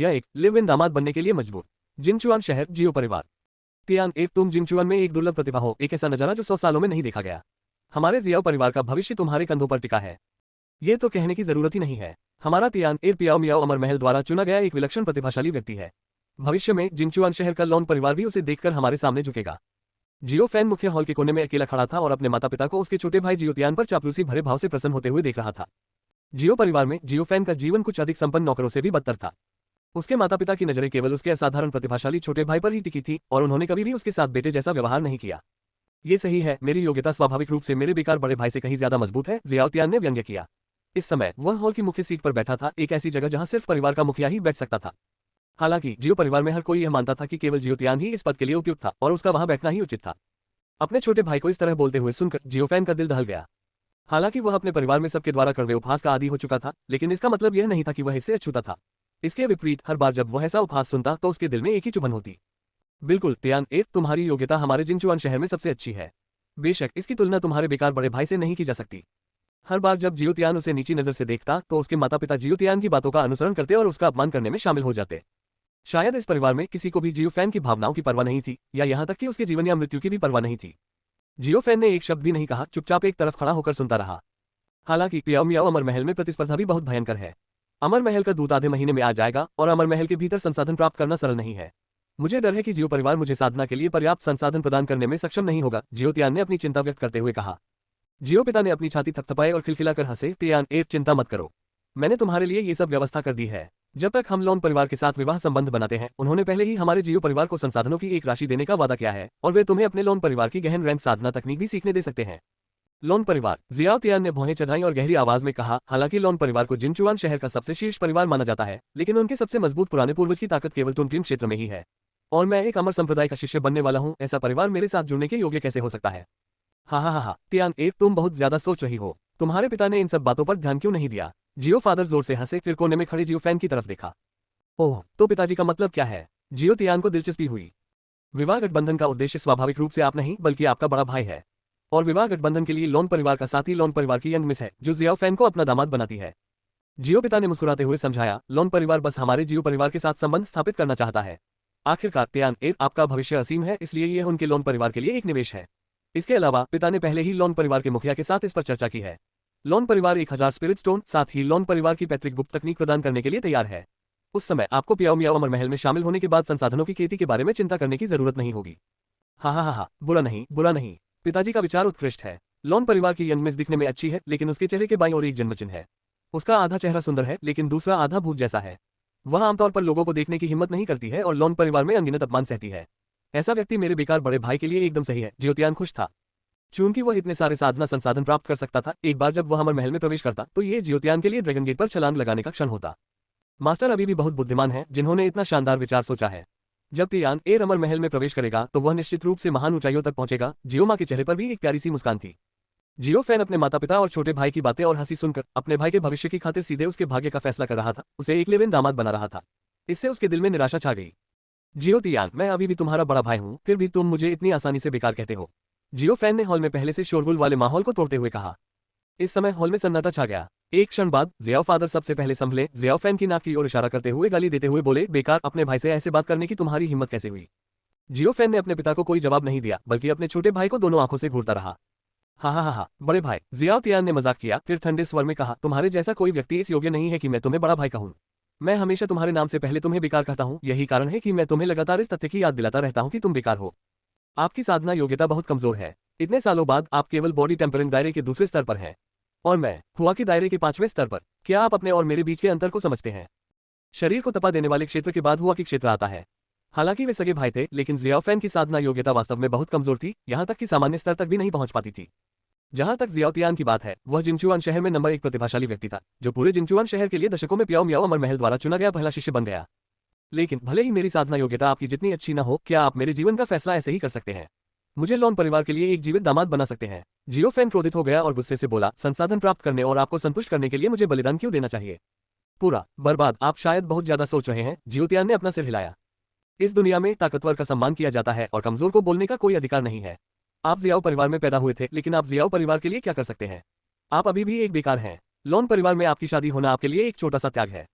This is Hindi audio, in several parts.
यह एक लिव इन दामाद बनने के लिए मजबूर। जिनचुआन शहर, जियो परिवार। तियान ए, तुम जिनचुआन में एक दुर्लभ प्रतिभा हो, एक ऐसा नजारा जो 100 सालों में नहीं देखा गया। हमारे जियाओ परिवार का भविष्य तुम्हारे कंधों पर टिका है। ये तो कहने की जरूरत ही नहीं है। हमारा तियान ए पियाओ मियाओ अमर महल द्वारा चुना गया एक विलक्षण प्रतिभाशाली व्यक्ति है। भविष्य में जिनचुआन शहर का लॉन परिवार भी उसे देखकर हमारे सामने झुकेगा। जियो फैन मुख्य हॉल के कोने में अकेला खड़ा था और अपने माता पिता को उसके छोटे भाई जियो तियान पर चापलूसी भरे भाव से प्रसन्न होते हुए देख रहा था। जियो परिवार में जियो फैन का जीवन कुछ अधिक संपन्न नौकरों से भी बदतर था। उसके माता पिता की नजरें केवल उसके असाधारण प्रतिभाशाली छोटे भाई पर ही टिकी थी और उन्होंने कभी भी उसके साथ बेटे जैसा व्यवहार नहीं किया। ये सही है, मेरी योग्यता स्वाभाविक रूप से मेरे बेकार बड़े भाई से कहीं ज्यादा मजबूत है, जियाओ तियान ने व्यंग्य किया। इस समय वह हॉल की मुख्य सीट पर बैठा था, एक ऐसी जगह जहां सिर्फ परिवार का मुखिया ही बैठ सकता था। हालांकि जियो परिवार में हर कोई यह मानता था कि केवल जियो तियान ही इस पद के लिए उपयुक्त था और उसका वहां बैठना ही उचित था। अपने छोटे भाई को इस तरह बोलते हुए सुनकर जियो फैन का दिल दहल गया। हालांकि वह अपने परिवार में सबके द्वारा कड़वे उपहास का आदी हो चुका था, लेकिन इसका मतलब यह नहीं था कि वह इससे अछूता था। इसके विपरीत हर बार जब वह ऐसा उपहास सुनता तो उसके दिल में एक ही चुभन होती। बिल्कुल तियान ए, तुम्हारी योग्यता हमारे जिनचुआन शहर में सबसे अच्छी है। बेशक इसकी तुलना तुम्हारे बेकार बड़े भाई से नहीं की जा सकती। हर बार जब जियो तियान उसे नीची नजर से देखता तो उसके माता पिता जियो तियान की बातों का अनुसरण करते और उसका अपमान करने में शामिल हो जाते। शायद इस परिवार में किसी को भी जियो फैन की भावनाओं की परवाह नहीं थी, या यहाँ तक कि उसके जीवन या मृत्यु की भी परवाह नहीं थी। जियो फैन ने एक शब्द भी नहीं कहा, चुपचाप एक तरफ खड़ा होकर सुनता रहा। हालांकि पियाओ मियाओ अमर महल में प्रतिस्पर्धा भी बहुत भयंकर है। अमर महल का दूत आधे महीने में आ जाएगा और अमर महल के भीतर संसाधन प्राप्त करना सरल नहीं है। मुझे डर है कि जियो परिवार मुझे साधना के लिए पर्याप्त संसाधन प्रदान करने में सक्षम नहीं होगा, जियो तियान ने अपनी चिंता व्यक्त करते हुए कहा। जियो पिता ने अपनी छाती थपथपाई और खिलखिलाकर हंसे। तियान ए, चिंता मत करो, मैंने तुम्हारे लिए ये सब व्यवस्था कर दी है। जब तक हम लॉन परिवार के साथ विवाह संबंध बनाते हैं, उन्होंने पहले ही हमारे जियो परिवार को संसाधनों की एक राशि देने का वादा किया है और वे तुम्हें अपने लॉन परिवार की गहन रैंक साधना तकनीक भी सीखने दे सकते हैं। लॉन परिवार, जियाओ तियान ने भौहें चढ़ाई और गहरी आवाज में कहा। हालांकि लॉन परिवार को जिनचुआन शहर का सबसे शीर्ष परिवार माना जाता है, लेकिन उनके सबसे मजबूत पुराने पूर्वज की ताकत केवल टुनटिन क्षेत्र में ही है। और मैं एक अमर संप्रदाय का शिष्य बनने वाला हूँ, ऐसा परिवार मेरे साथ जुड़ने के योग्य कैसे हो सकता है? हा, तियान ए, तुम बहुत ज्यादा सोच रही हो। तुम्हारे पिता ने इन सब बातों पर ध्यान क्यों नहीं दिया? जियो फादर जोर से हंसे, फिर कोने में खड़े जियो फैन की तरफ देखा। ओह, तो पिताजी का मतलब क्या है? जियो तियान को दिलचस्पी हुई। विवाह गठबंधन का उद्देश्य स्वाभाविक रूप से आप नहीं बल्कि आपका बड़ा भाई है, और विवाह गठबंधन के लिए लॉन परिवार का साथी लॉन परिवार की यंग मिस है जो जियाओ फैन को अपना दामाद बनाती है। जियो पिता ने मुस्कुराते हुए समझाया, लॉन परिवार बस हमारे जियो परिवार के साथ संबंध स्थापित करना चाहता है। आखिरकार तियान ए, आपका भविष्य असीम है, इसलिए यह उनके लॉन परिवार के लिए एक निवेश है। इसके अलावा पिता ने पहले ही लॉन परिवार के मुखिया के साथ इस पर चर्चा की है। लॉन परिवार 1000 स्पिरिट स्टोन, साथ ही लॉन परिवार की पैतृक गुप्त तकनीक प्रदान करने के लिए तैयार है। उस समय आपको पियाओ मियाओ अमर महल में शामिल होने के बाद संसाधनों की खेती के बारे में चिंता करने की जरूरत नहीं होगी। हा, बुरा नहीं, पिताजी का विचार उत्कृष्ट है। लॉन परिवार की यंग मिस दिखने में अच्छी है, लेकिन उसके चेहरे के बाईं ओर एक जन्मचिन्ह है। उसका आधा चेहरा सुंदर है, लेकिन दूसरा आधा भूत जैसा है। वह आमतौर पर लोगों को देखने की हिम्मत नहीं करती है और लॉन परिवार में अनगिनत अपमान सहती है। ऐसा व्यक्ति मेरे बेकार बड़े भाई के लिए एकदम सही है। जियो तियान खुश था, चूंकि वह इतने सारे साधना संसाधन प्राप्त कर सकता था। एक बार जब वह अमर महल में प्रवेश करता तो ये जियो तियान के लिए ड्रैगन गेट पर छलांग लगाने का क्षण होता। मास्टर अभी भी बहुत बुद्धिमान है जिन्होंने इतना शानदार विचार सोचा है। जब तियान ए अमर महल में प्रवेश करेगा तो वह निश्चित रूप से महान ऊंचाइयों तक पहुंचेगा। जियो मां के चेहरे पर भी एक प्यारी सी मुस्कान थी। जियो फैन अपने माता पिता और छोटे भाई की बातें और हंसी सुनकर अपने भाई के भविष्य की खातिर सीधे उसके भाग्य का फैसला कर रहा था, उसे एक लिव इन दामाद बना रहा था। इससे उसके दिल में निराशा छा गई। जियो तियान, मैं अभी भी तुम्हारा बड़ा भाई हूँ, फिर भी तुम मुझे इतनी आसानी से बेकार कहते हो। जियो फैन ने हॉल में पहले से शोरगुल वाले माहौल को तोड़ते हुए कहा। इस समय हॉल में सन्नाटा छा गया। एक क्षण बाद जियाओ फादर सबसे पहले संभले। जियाओ फैन की नाक की ओर इशारा करते हुए गाली देते हुए बोले, बेकार, अपने भाई से ऐसे बात करने की तुम्हारी हिम्मत कैसे हुई? जियो फैन ने अपने पिता को कोई जवाब नहीं दिया, बल्कि अपने छोटे भाई को दोनों आंखों से घूरता रहा। हा, बड़े भाई, जियाओ तियान ने मजाक किया, फिर ठंडे स्वर में कहा, तुम्हारे जैसा कोई व्यक्ति इस योग्य नहीं है कि मैं तुम्हें बड़ा भाई कहूं। मैं हमेशा तुम्हारे नाम से पहले तुम्हें बेकार कहता हूं, यही कारण है कि मैं तुम्हें लगातार इस तथ्य की याद दिलाता रहता हूं कि तुम बेकार हो। आपकी साधना योग्यता बहुत कमजोर है। इतने सालों बाद आप केवल बॉडी टेम्परिंग दायरे के दूसरे स्तर पर हैं और मैं हुआ की दायरे के 5वें स्तर पर। क्या आप अपने और मेरे बीच के अंतर को समझते हैं? शरीर को तपा देने वाले क्षेत्र के बाद हुआ की क्षेत्र आता है। हालांकि वे सगे भाई थे, लेकिन जियाओ फैन की साधना योग्यता वास्तव में बहुत कमजोर थी, यहां तक कि सामान्य स्तर तक भी नहीं पहुंच पाती थी। जहां तक जियाओ तियान की बात है, वह जिनचुआन शहर में नंबर 1 प्रतिभाशाली व्यक्ति था, जो पूरे जिनचुआन शहर के लिए दशकों में पियाओ मियाओ अमर महल द्वारा चुना गया पहला शिष्य बन गया। लेकिन भले ही मेरी साधना योग्यता आपकी जितनी अच्छी न हो, क्या आप मेरे जीवन का फैसला ऐसे ही कर सकते हैं? मुझे लॉन परिवार के लिए एक जीवित दामाद बना सकते हैं? जियो फैन क्रोधित हो गया और गुस्से से बोला, संसाधन प्राप्त करने और आपको संतुष्ट करने के लिए मुझे बलिदान क्यों देना चाहिए? पूरा बर्बाद। आप शायद बहुत ज्यादा सोच रहे हैं। जियो तियान ने अपना सिर हिलाया। इस दुनिया में ताकतवर का सम्मान किया जाता है और कमजोर को बोलने का कोई अधिकार नहीं है। आप जियाओ परिवार में पैदा हुए थे, लेकिन आप जियाओ परिवार के लिए क्या कर सकते हैं? आप अभी भी एक बेकार हैं। लॉन परिवार में आपकी शादी होना आपके लिए एक छोटा सा त्याग है।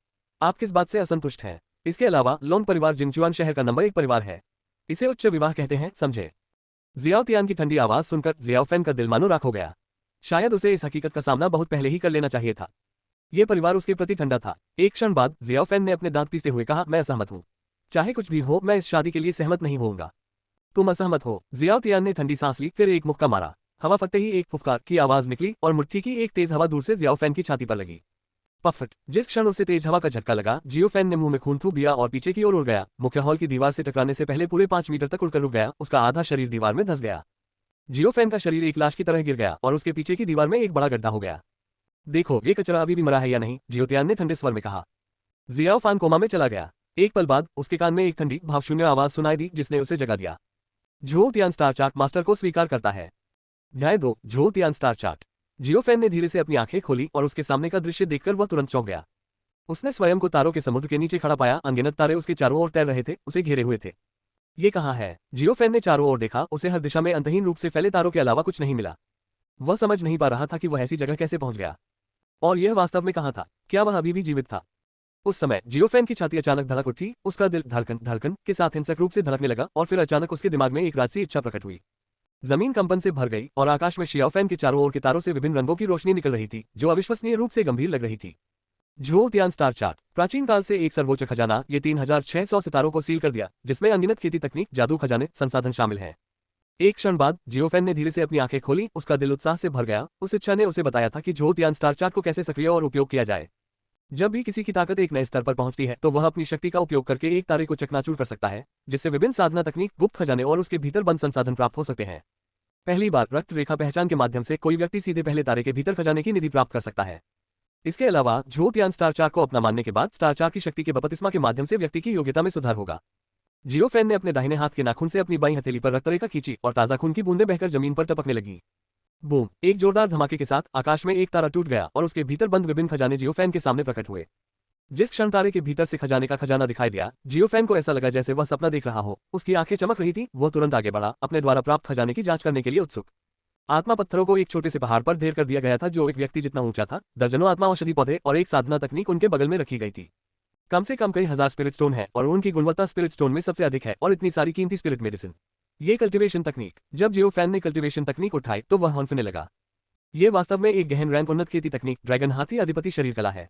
आप किस बात से असंतुष्ट हैं? इसके अलावा लोन परिवार जिंगचुआन शहर का नंबर 1 परिवार है। इसे उच्च विवाह कहते हैं, समझे। जियाओ तियान की ठंडी आवाज सुनकर जियाओ फैन का दिल मानो राख हो गया। शायद उसे इस हकीकत का सामना बहुत पहले ही कर लेना चाहिए था। ये परिवार उसके प्रति ठंडा था। एक क्षण बाद जियाओ फैन ने अपने दांत पीसते हुए कहा, मैं असहमत हूँ। चाहे कुछ भी हो, मैं इस शादी के लिए सहमत नहीं होऊंगा। तुम असहमत हो? जियाओ तियान ने ठंडी सांस ली, फिर एक मुक्का मारा। हवा फटते ही एक फुफकार की आवाज निकली और मुट्ठी की एक तेज हवा दूर से जियाओ फैन की छाती पर लगी। पफट! जिस क्षण उसे तेज हवा का झटका लगा, जियो फैन ने मुंह में खून थूक दिया और पीछे की ओर उड़ गया। मुख्य हॉल की दीवार से टकराने से पहले पूरे 5 मीटर तक उड़कर रुक गया। उसका आधा शरीर दीवार में धंस गया। जियो फैन का शरीर एक लाश की तरह गिर गया और उसके पीछे की दीवार में एक बड़ा गड्ढा हो गया। देखो, ये कचरा अभी भी मरा है या नहीं, जियो तियान ने ठंडे स्वर में कहा। जियाओ फैन कोमा में चला गया। एक पल बाद उसके कान में एक ठंडी भावशून्य आवाज सुनाई दी, जिसने उसे जगा दिया। झो तियान स्टार चार्ट मास्टर को स्वीकार करता है। अध्याय 2, झो तियान स्टार चार्ट। जियो फैन ने धीरे से अपनी आंखें खोली और उसके सामने का दृश्य देखकर वह तुरंत चौंक गया। उसने स्वयं को तारों के समुद्र के नीचे खड़ा पाया। अनगिनत तारे उसके चारों ओर तैर रहे थे, उसे घेरे हुए थे। ये कहाँ है? जियो फैन ने चारों ओर देखा। उसे हर दिशा में अंतहीन रूप से फैले तारों के अलावा कुछ नहीं मिला। वह समझ नहीं पा रहा था कि वह ऐसी जगह कैसे पहुंच गया और यह वास्तव में कहाँ था। क्या वह अभी भी जीवित था? उस समय जियो फैन की छाती अचानक धड़क उठी। उसका दिल धड़कन धड़कन के साथ हिंसक रूप से धड़कने लगा और फिर अचानक उसके दिमाग में एक राजसी इच्छा प्रकट हुई। जमीन कंपन से भर गई और आकाश में जियो फैन के चारों ओर के तारों से विभिन्न रंगों की रोशनी निकल रही थी, जो अविश्वसनीय रूप से गंभीर लग रही थी। झो तियान स्टार चार्ट। प्राचीन काल से एक सर्वोच्च खजाना, ये 3600 सितारों को सील कर दिया, जिसमें अनगिनत खेती तकनीक, जादू, खजाने, संसाधन शामिल हैं। एक क्षण बाद जियो फैन ने धीरे से अपनी आंखें खोली। उसका दिल उत्साह से भर गया। उस इच्छा ने उसे बताया था कि झो तियान स्टार चार्ट को कैसे सक्रिय और उपयोग किया जाए। जब भी किसी की ताकत एक नए स्तर पर पहुंचती है तो वह अपनी शक्ति का उपयोग करके एक तारे को चकनाचूर कर सकता है, जिससे विभिन्न साधना तकनीक, गुप्त खजाने और उसके भीतर बंद संसाधन प्राप्त हो सकते हैं। पहली बार रक्त रेखा पहचान के माध्यम से कोई व्यक्ति सीधे पहले तारे के भीतर खजाने की निधि प्राप्त कर सकता है। इसके अलावा झो तियान स्टार चार्ट को अपना मानने के बाद स्टार चार्ट की शक्ति के बपतिस्मा के माध्यम से व्यक्ति की योग्यता में सुधार होगा। जियो फैन ने अपने दाहिने हाथ के नाखून से अपनी बाईं हथेली पर रक्तरेखा खींची और ताजा खून की बूंदें बहकर जमीन पर टपकने लगी। बूम! एक जोरदार धमाके के साथ आकाश में एक तारा टूट गया और उसके भीतर बंद विभिन्न खजाने जियो फैन के सामने प्रकट हुए। जिस क्षण तारे के भीतर से खजाने का खजाना दिखाई दिया, जियो फैन को ऐसा लगा जैसे वह सपना देख रहा हो। उसकी आंखें चमक रही थी। वह तुरंत आगे बढ़ा, अपने द्वारा प्राप्त खजाने की जांच करने के लिए उत्सुक। आत्मा पत्थरों को एक छोटे से पहाड़ पर ढेर कर दिया गया था, जो एक व्यक्ति जितना ऊंचा था। दर्जनों आत्मा औषधि पौधे और एक साधना तकनीक उनके बगल में रखी गई थी। कम से कम कई हजार स्पिरिट स्टोन है और उनकी गुणवत्ता स्पिरिट स्टोन में सबसे अधिक है, और इतनी सारी कीमती स्पिरिट मेडिसिन। ये कल्टीवेशन तकनीक। जब जियो फैन ने कल्टीवेशन तकनीक उठाई तो वह हौंफने लगा। ये वास्तव में एक गहन रैंक उन्नत खेती तकनीक, ड्रैगन हाथी अधिपति शरीर कला है।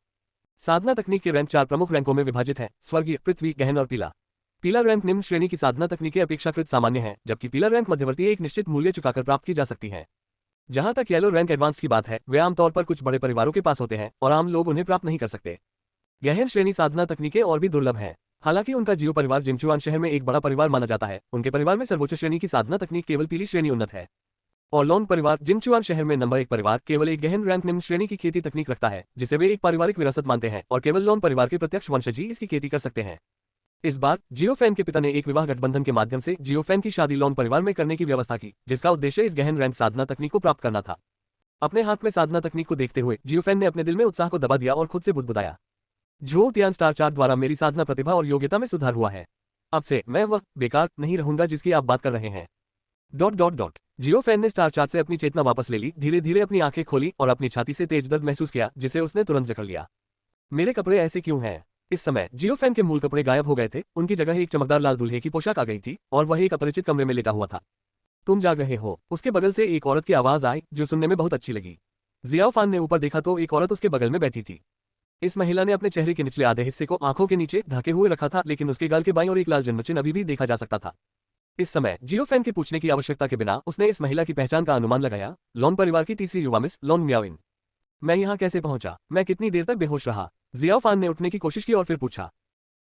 साधना तकनीक के रैंक 4 प्रमुख रैंकों में विभाजित है: स्वर्गीय, पृथ्वी, गहन और पीला। पीला रैंक निम्न श्रेणी की साधना तकनीकें अपेक्षाकृत सामान्य है, जबकि पीला रैंक मध्यवर्ती एक निश्चित मूल्य चुकाकर प्राप्त की जा सकती है। जहां तक येलो रैंक एडवांस की बात है, वे आमतौर पर कुछ बड़े परिवारों के पास होते हैं और आम लोग उन्हें प्राप्त नहीं कर सकते। गहन श्रेणी साधना तकनीकें और भी दुर्लभ हैं। हालांकि उनका जियो परिवार जिंगचुआन शहर में एक बड़ा परिवार माना जाता है, उनके परिवार में सर्वोच्च श्रेणी की साधना तकनीक केवल पीली श्रेणी उन्नत है। और लोन परिवार जिंगचुआन शहर में नंबर 1 परिवार केवल एक गहन रैंक निम्न श्रेणी की खेती तकनीक रखता है, जिसे वे एक पारिवारिक विरासत मानते हैं, और केवल लोन परिवार के प्रत्यक्ष वंशज ही इसकी खेती कर सकते हैं। इस बार जियो फैन के पिता ने एक विवाह गठबंधन के माध्यम से जियो फैन की शादी लोन परिवार में करने की व्यवस्था की, जिसका उद्देश्य इस गहन रैंक साधना तकनीक को प्राप्त करना था। अपने हाथ में साधना तकनीक को देखते हुए जियो फैन ने अपने दिल में उत्साह को दबा दिया और खुद से बुदबुदाया, झो तियान स्टार चार्ट द्वारा मेरी साधना प्रतिभा और योग्यता में सुधार हुआ है। अब से मैं वह बेकार नहीं रहूंगा जिसकी आप बात कर रहे हैं। ... जियो फैन ने स्टार चार्ट से अपनी चेतना वापस ले ली, धीरे धीरे अपनी आंखें खोली और अपनी छाती से तेज दर्द महसूस किया, जिसे उसने तुरंत जकड़ लिया। मेरे कपड़े ऐसे क्यों हैं? इस समय जियो फैन के मूल कपड़े गायब हो गए थे। उनकी जगह एक चमकदार लाल दूल्हे की पोशाक आ गई थी और वह एक अपरिचित कमरे में लेटा हुआ था। तुम जाग रहे हो? उसके बगल से एक औरत की आवाज आई, जो सुनने में बहुत अच्छी लगी। जियाओ फान ने ऊपर देखा तो एक औरत उसके बगल में बैठी थी। इस महिला ने अपने चेहरे के निचले आधे हिस्से को आंखों के नीचे ढके हुए रखा था, लेकिन उसके गाल के बाईं ओर एक लाल जन्मचिन्ह अभी भी देखा जा सकता था। इस समय जियो फैन के पूछने की आवश्यकता के बिना उसने इस महिला की पहचान का अनुमान लगाया। लोन परिवार की तीसरी युवा मिस लोन मियाओइन। मैं यहाँ कैसे पहुंचा? मैं कितनी देर तक बेहोश रहा? जियाओ फान ने उठने की कोशिश की और फिर पूछा।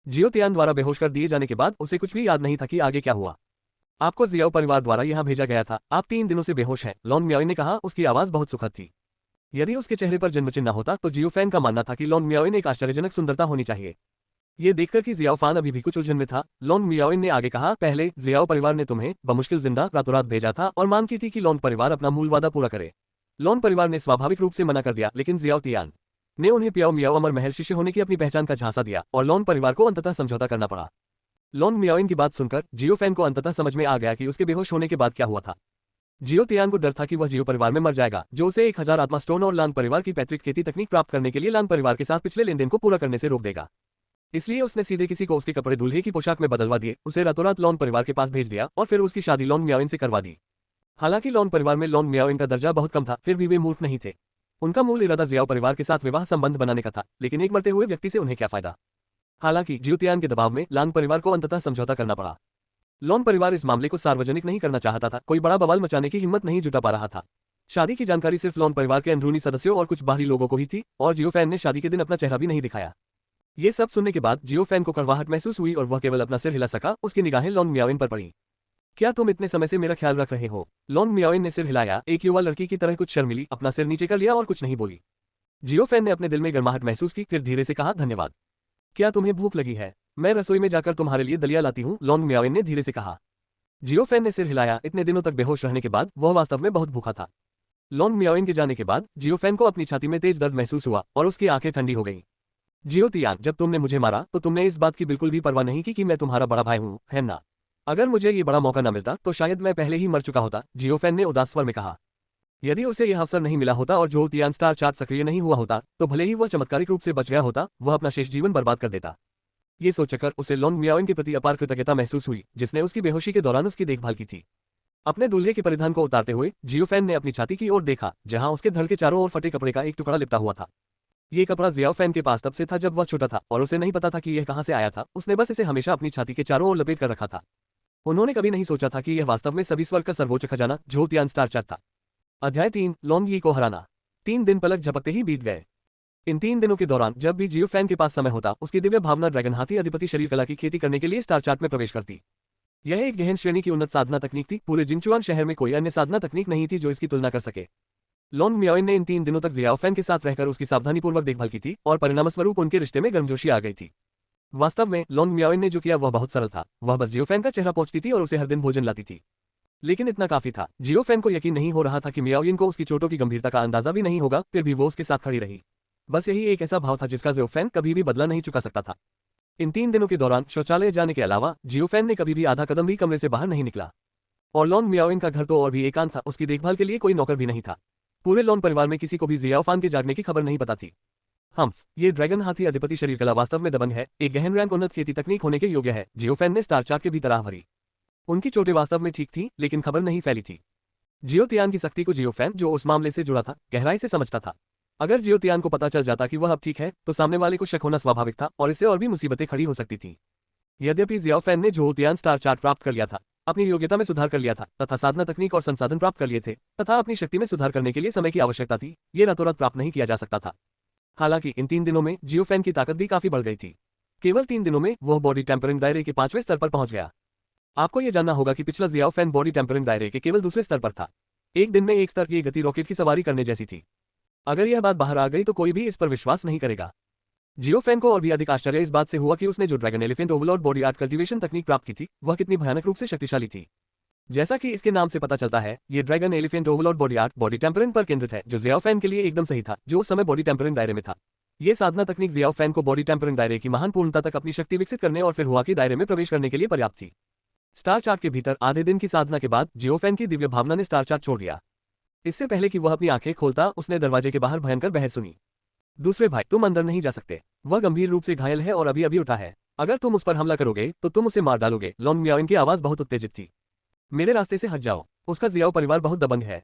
जियो तियान द्वारा बेहोश कर दिए जाने के बाद उसे कुछ भी याद नहीं था कि आगे क्या हुआ। आपको जियाओ परिवार द्वारा यहाँ भेजा गया था। आप 3 दिनों से बेहोश हैं, लोन मियाओइन ने कहा। उसकी आवाज बहुत सुखद थी। यदि उसके चेहरे पर जन्मचिन्ह होता तो जियो फैन का मानना था कि लोन मियाओइन एक आश्चर्यजनक सुंदरता होनी चाहिए। ये देखकर कि जियाओ फान अभी भी कुछ उलझन में था, लोन मियाओइन ने आगे कहा, पहले जियाओ परिवार ने तुम्हें बमुश्किल जिंदा रातों रात भेजा था और मांग की थी कि लोन परिवार अपना मूल वादा पूरा करे। लोन परिवार ने स्वाभाविक रूप से मना कर दिया, लेकिन जियाओ तियान ने उन्हें पियाओ मियाओ अमर महल शिष्य होने की अपनी पहचान का झांसा दिया और लोन परिवार को अंततः समझौता करना पड़ा। लोन मियाओइन की बात सुनकर जियो फैन को अंततः समझ में आ गया कि उसके बेहोश होने के बाद क्या हुआ था। जियो तियान को डर था कि वह जियो परिवार में मर जाएगा, जो उसे 1000 आत्मा स्टोन और लान परिवार की पैतृक खेती तकनीक प्राप्त करने के लिए लान परिवार के साथ पिछले लेनदेन को पूरा करने से रोक देगा। इसलिए उसने सीधे किसी को उसके कपड़े दूल्हे की पोशाक में बदलवा दिए, उसे रातों रात लॉन परिवार के पास भेज दिया और फिर उसकी शादी लॉन मियाओइन से करवा दी। हालांकि लॉन परिवार में लॉन मियाओइन का दर्जा बहुत कम था, फिर भी वे मूर्ख नहीं थे। उनका मूल इरादा जियाओ परिवार के साथ विवाह संबंध बनाने का था, लेकिन एक मरते हुए व्यक्ति से उन्हें क्या फायदा। हालांकि जियोतियान के दबाव में लांग परिवार को अंततः समझौता करना पड़ा। लॉन परिवार इस मामले को सार्वजनिक नहीं करना चाहता था, कोई बड़ा बवाल मचाने की हिम्मत नहीं जुटा पा रहा था। शादी की जानकारी सिर्फ लॉन परिवार के अंदरूनी सदस्यों और कुछ बाहरी लोगों को ही थी, और जियोफैन ने शादी के दिन अपना चेहरा भी नहीं दिखाया। ये सब सुनने के बाद जियोफैन को कड़वाहट महसूस हुई और वह केवल अपना सिर हिला सका। उसकी निगाहें लॉन मियाओइन पर पड़ी। क्या तुम इतने समय से मेरा ख्याल रख रहे हो? लॉन मियाओइन ने सिर हिलाया, एक युवा लड़की की तरह कुछ शर्मिली, अपना सिर नीचे कर लिया और कुछ नहीं बोली। जियोफैन ने अपने दिल में गर्माहट महसूस की, फिर धीरे से कहा, धन्यवाद। क्या तुम्हें भूख लगी है? मैं रसोई में जाकर तुम्हारे लिए दलिया लाती हूँ, लॉन मियाओइन ने धीरे से कहा। जियोफैन ने सिर हिलाया। इतने दिनों तक बेहोश रहने के बाद वह वास्तव में बहुत भूखा था। लॉन मियाओइन के जाने के बाद जियोफैन को अपनी छाती में तेज दर्द महसूस हुआ और उसकी आंखें ठंडी हो गईं। जियोतियान, जब तुमने मुझे मारा तो तुमने इस बात की बिल्कुल भी परवाह नहीं की कि मैं तुम्हारा बड़ा भाई हूँ, है ना? अगर मुझे ये बड़ा मौका न मिलता तो शायद मैं पहले ही मर चुका होता, जियोफैन ने उदास स्वर में कहा। यदि उसे यह अवसर नहीं मिला होता और जियोतियान स्टार चार्ट सक्रिय नहीं हुआ होता तो भले ही वह चमत्कारिक रूप से बच गया होता, वह अपना शेष जीवन बर्बाद कर देता। ये सोचकर उसे लॉन मियाओइन के प्रति अपार कृतज्ञता महसूस हुई, जिसने उसकी बेहोशी के दौरान उसकी देखभाल की थी। अपने दूल्हे के परिधान को उतारते हुए जियोफैन ने अपनी छाती की ओर देखा, जहां उसके धड़ के चारों ओर फटे कपड़े का एक टुकड़ा लिपटा हुआ था। ये कपड़ा जियोफैन के पास तब से था जब वह छोटा था, और उसे नहीं पता था कि यह कहां से आया था। उसने बस इसे हमेशा अपनी छाती के चारों ओर लपेट कर रखा था। उन्होंने कभी नहीं सोचा था कि यह वास्तव में सभी स्वर्ग का सर्वोच्च खजाना जियोतियान स्टार चार्ट था। अध्याय 3, लॉन्ग यी को हराना। 3 दिन पलक झपकते ही बीत गए। इन 3 दिनों के दौरान जब भी जियोफैन के पास समय होता, उसकी दिव्य भावना ड्रैगन हाथी अधिपति शरीर कला की खेती करने के लिए स्टार चार्ट में प्रवेश करती। यह एक गहन श्रेणी की उन्नत साधना तकनीक थी। पूरे जिंगचुआन शहर में कोई अन्य साधना तकनीक नहीं थी जो इसकी तुलना कर सके। लॉन मियाओइन ने इन 3 दिनों तक जियाओफैन के साथ रहकर उसकी सावधानीपूर्वक देखभाल की थी, और परिणामस्वरूप उनके रिश्ते में गर्मजोशी आ गई थी। वास्तव में लॉन मियाओइन ने जो किया वह बहुत सरल था। वह बस जियोफैन का चेहरा पोंछती थी और उसे हर दिन भोजन लाती थी। लेकिन इतना काफी था। जियोफैन को यकीन नहीं हो रहा था कि मियाओइन को उसकी चोटों की गंभीरता का अंदाजा भी नहीं होगा, फिर भी वो उसके साथ खड़ी रही। बस यही एक ऐसा भाव था जिसका जियोफैन कभी भी बदला नहीं चुका सकता था। इन 3 दिनों के दौरान शौचालय जाने के अलावा जियोफैन ने कभी भी आधा कदम भी कमरे से बाहर नहीं निकला। और लॉन मियाओइन का घर तो और भी एकांत था, उसकी देखभाल के लिए कोई नौकर भी नहीं था। पूरे लॉन परिवार में किसी को भी जियाओफान के जागने की खबर नहीं पता थी। ये ड्रैगन हाथी अधिपति शरीर कला वास्तव में दबंग है, एक गहन रैंक उन्नत खेती तकनीक होने के योग्य है, जियोफैन ने स्टार चार्ट के भीतर आह भरी। उनकी चोटें वास्तव में ठीक थीं, लेकिन खबर नहीं फैली थी। जियोतियान की शक्ति को जियोफैन, जो उस मामले से जुड़ा था, गहराई से समझता था। अगर जियोतियान को पता चल जाता कि वह अब ठीक है, तो सामने वाले को शक होना स्वाभाविक था और इससे और भी मुसीबतें खड़ी हो सकती थीं। यद्यपि जियोफैन ने जियोतियान स्टार चार्ट प्राप्त कर लिया था, अपनी योग्यता में सुधार कर लिया था, तथा साधना तकनीक और संसाधन प्राप्त कर लिए थे, तथा अपनी शक्ति में सुधार करने के लिए समय की आवश्यकता थी, ये रातों रात प्राप्त नहीं किया जा सकता था। हालांकि इन 3 दिनों में जियोफैन की ताकत भी काफी बढ़ गई थी। केवल 3 दिनों में वह बॉडी टेम्परिंग दायरे के 5वें स्तर पर पहुंच गया। आपको यह जानना होगा कि पिछला जियोफैन बॉडी टेम्परिंग दायरे के केवल दूसरे स्तर पर था। एक दिन में एक स्तर की गति रॉकेट की सवारी करने जैसी थी। अगर यह बात बाहर आ गई तो कोई भी इस पर विश्वास नहीं करेगा। जियोफैन को और भी अधिक आश्चर्य इस बात से हुआ कि उसने जो dragon elephant overlord body art cultivation तकनीक प्राप्त की थी, वह कितनी भयानक रूप से शक्तिशाली थी। जैसा कि इसके नाम से पता चलता है, ये dragon elephant overlord body art body tempering पर केंद्रित है, जो जियोफैन के लिए एकदम सही था, जो उस समय बॉडी टेम्परिंग दायरे में था। ये साधना तकनीक जियोफैन को बॉडी टेम्परिंग दायरे की महान पूर्णता तक अपनी शक्ति विकसित करने और फिर हुआ के दायरे में प्रवेश करने के लिए पर्याप्त थी। स्टार चार्ट के भीतर आधे दिन की साधना के बाद जियोफैन की दिव्य भावना ने स्टार चार्ट छोड़ दिया। इससे पहले कि वह अपनी आंखें खोलता, उसने दरवाजे के बाहर भयंकर बहस सुनी। दूसरे भाई, तुम अंदर नहीं जा सकते। वह गंभीर रूप से घायल है और अभी अभी उठा है। अगर तुम उस पर हमला करोगे तो तुम उसे मार डालोगे। लॉन मियाओइन की आवाज बहुत उत्तेजित थी। मेरे रास्ते से हट जाओ। उसका जियाओ परिवार बहुत दबंग है।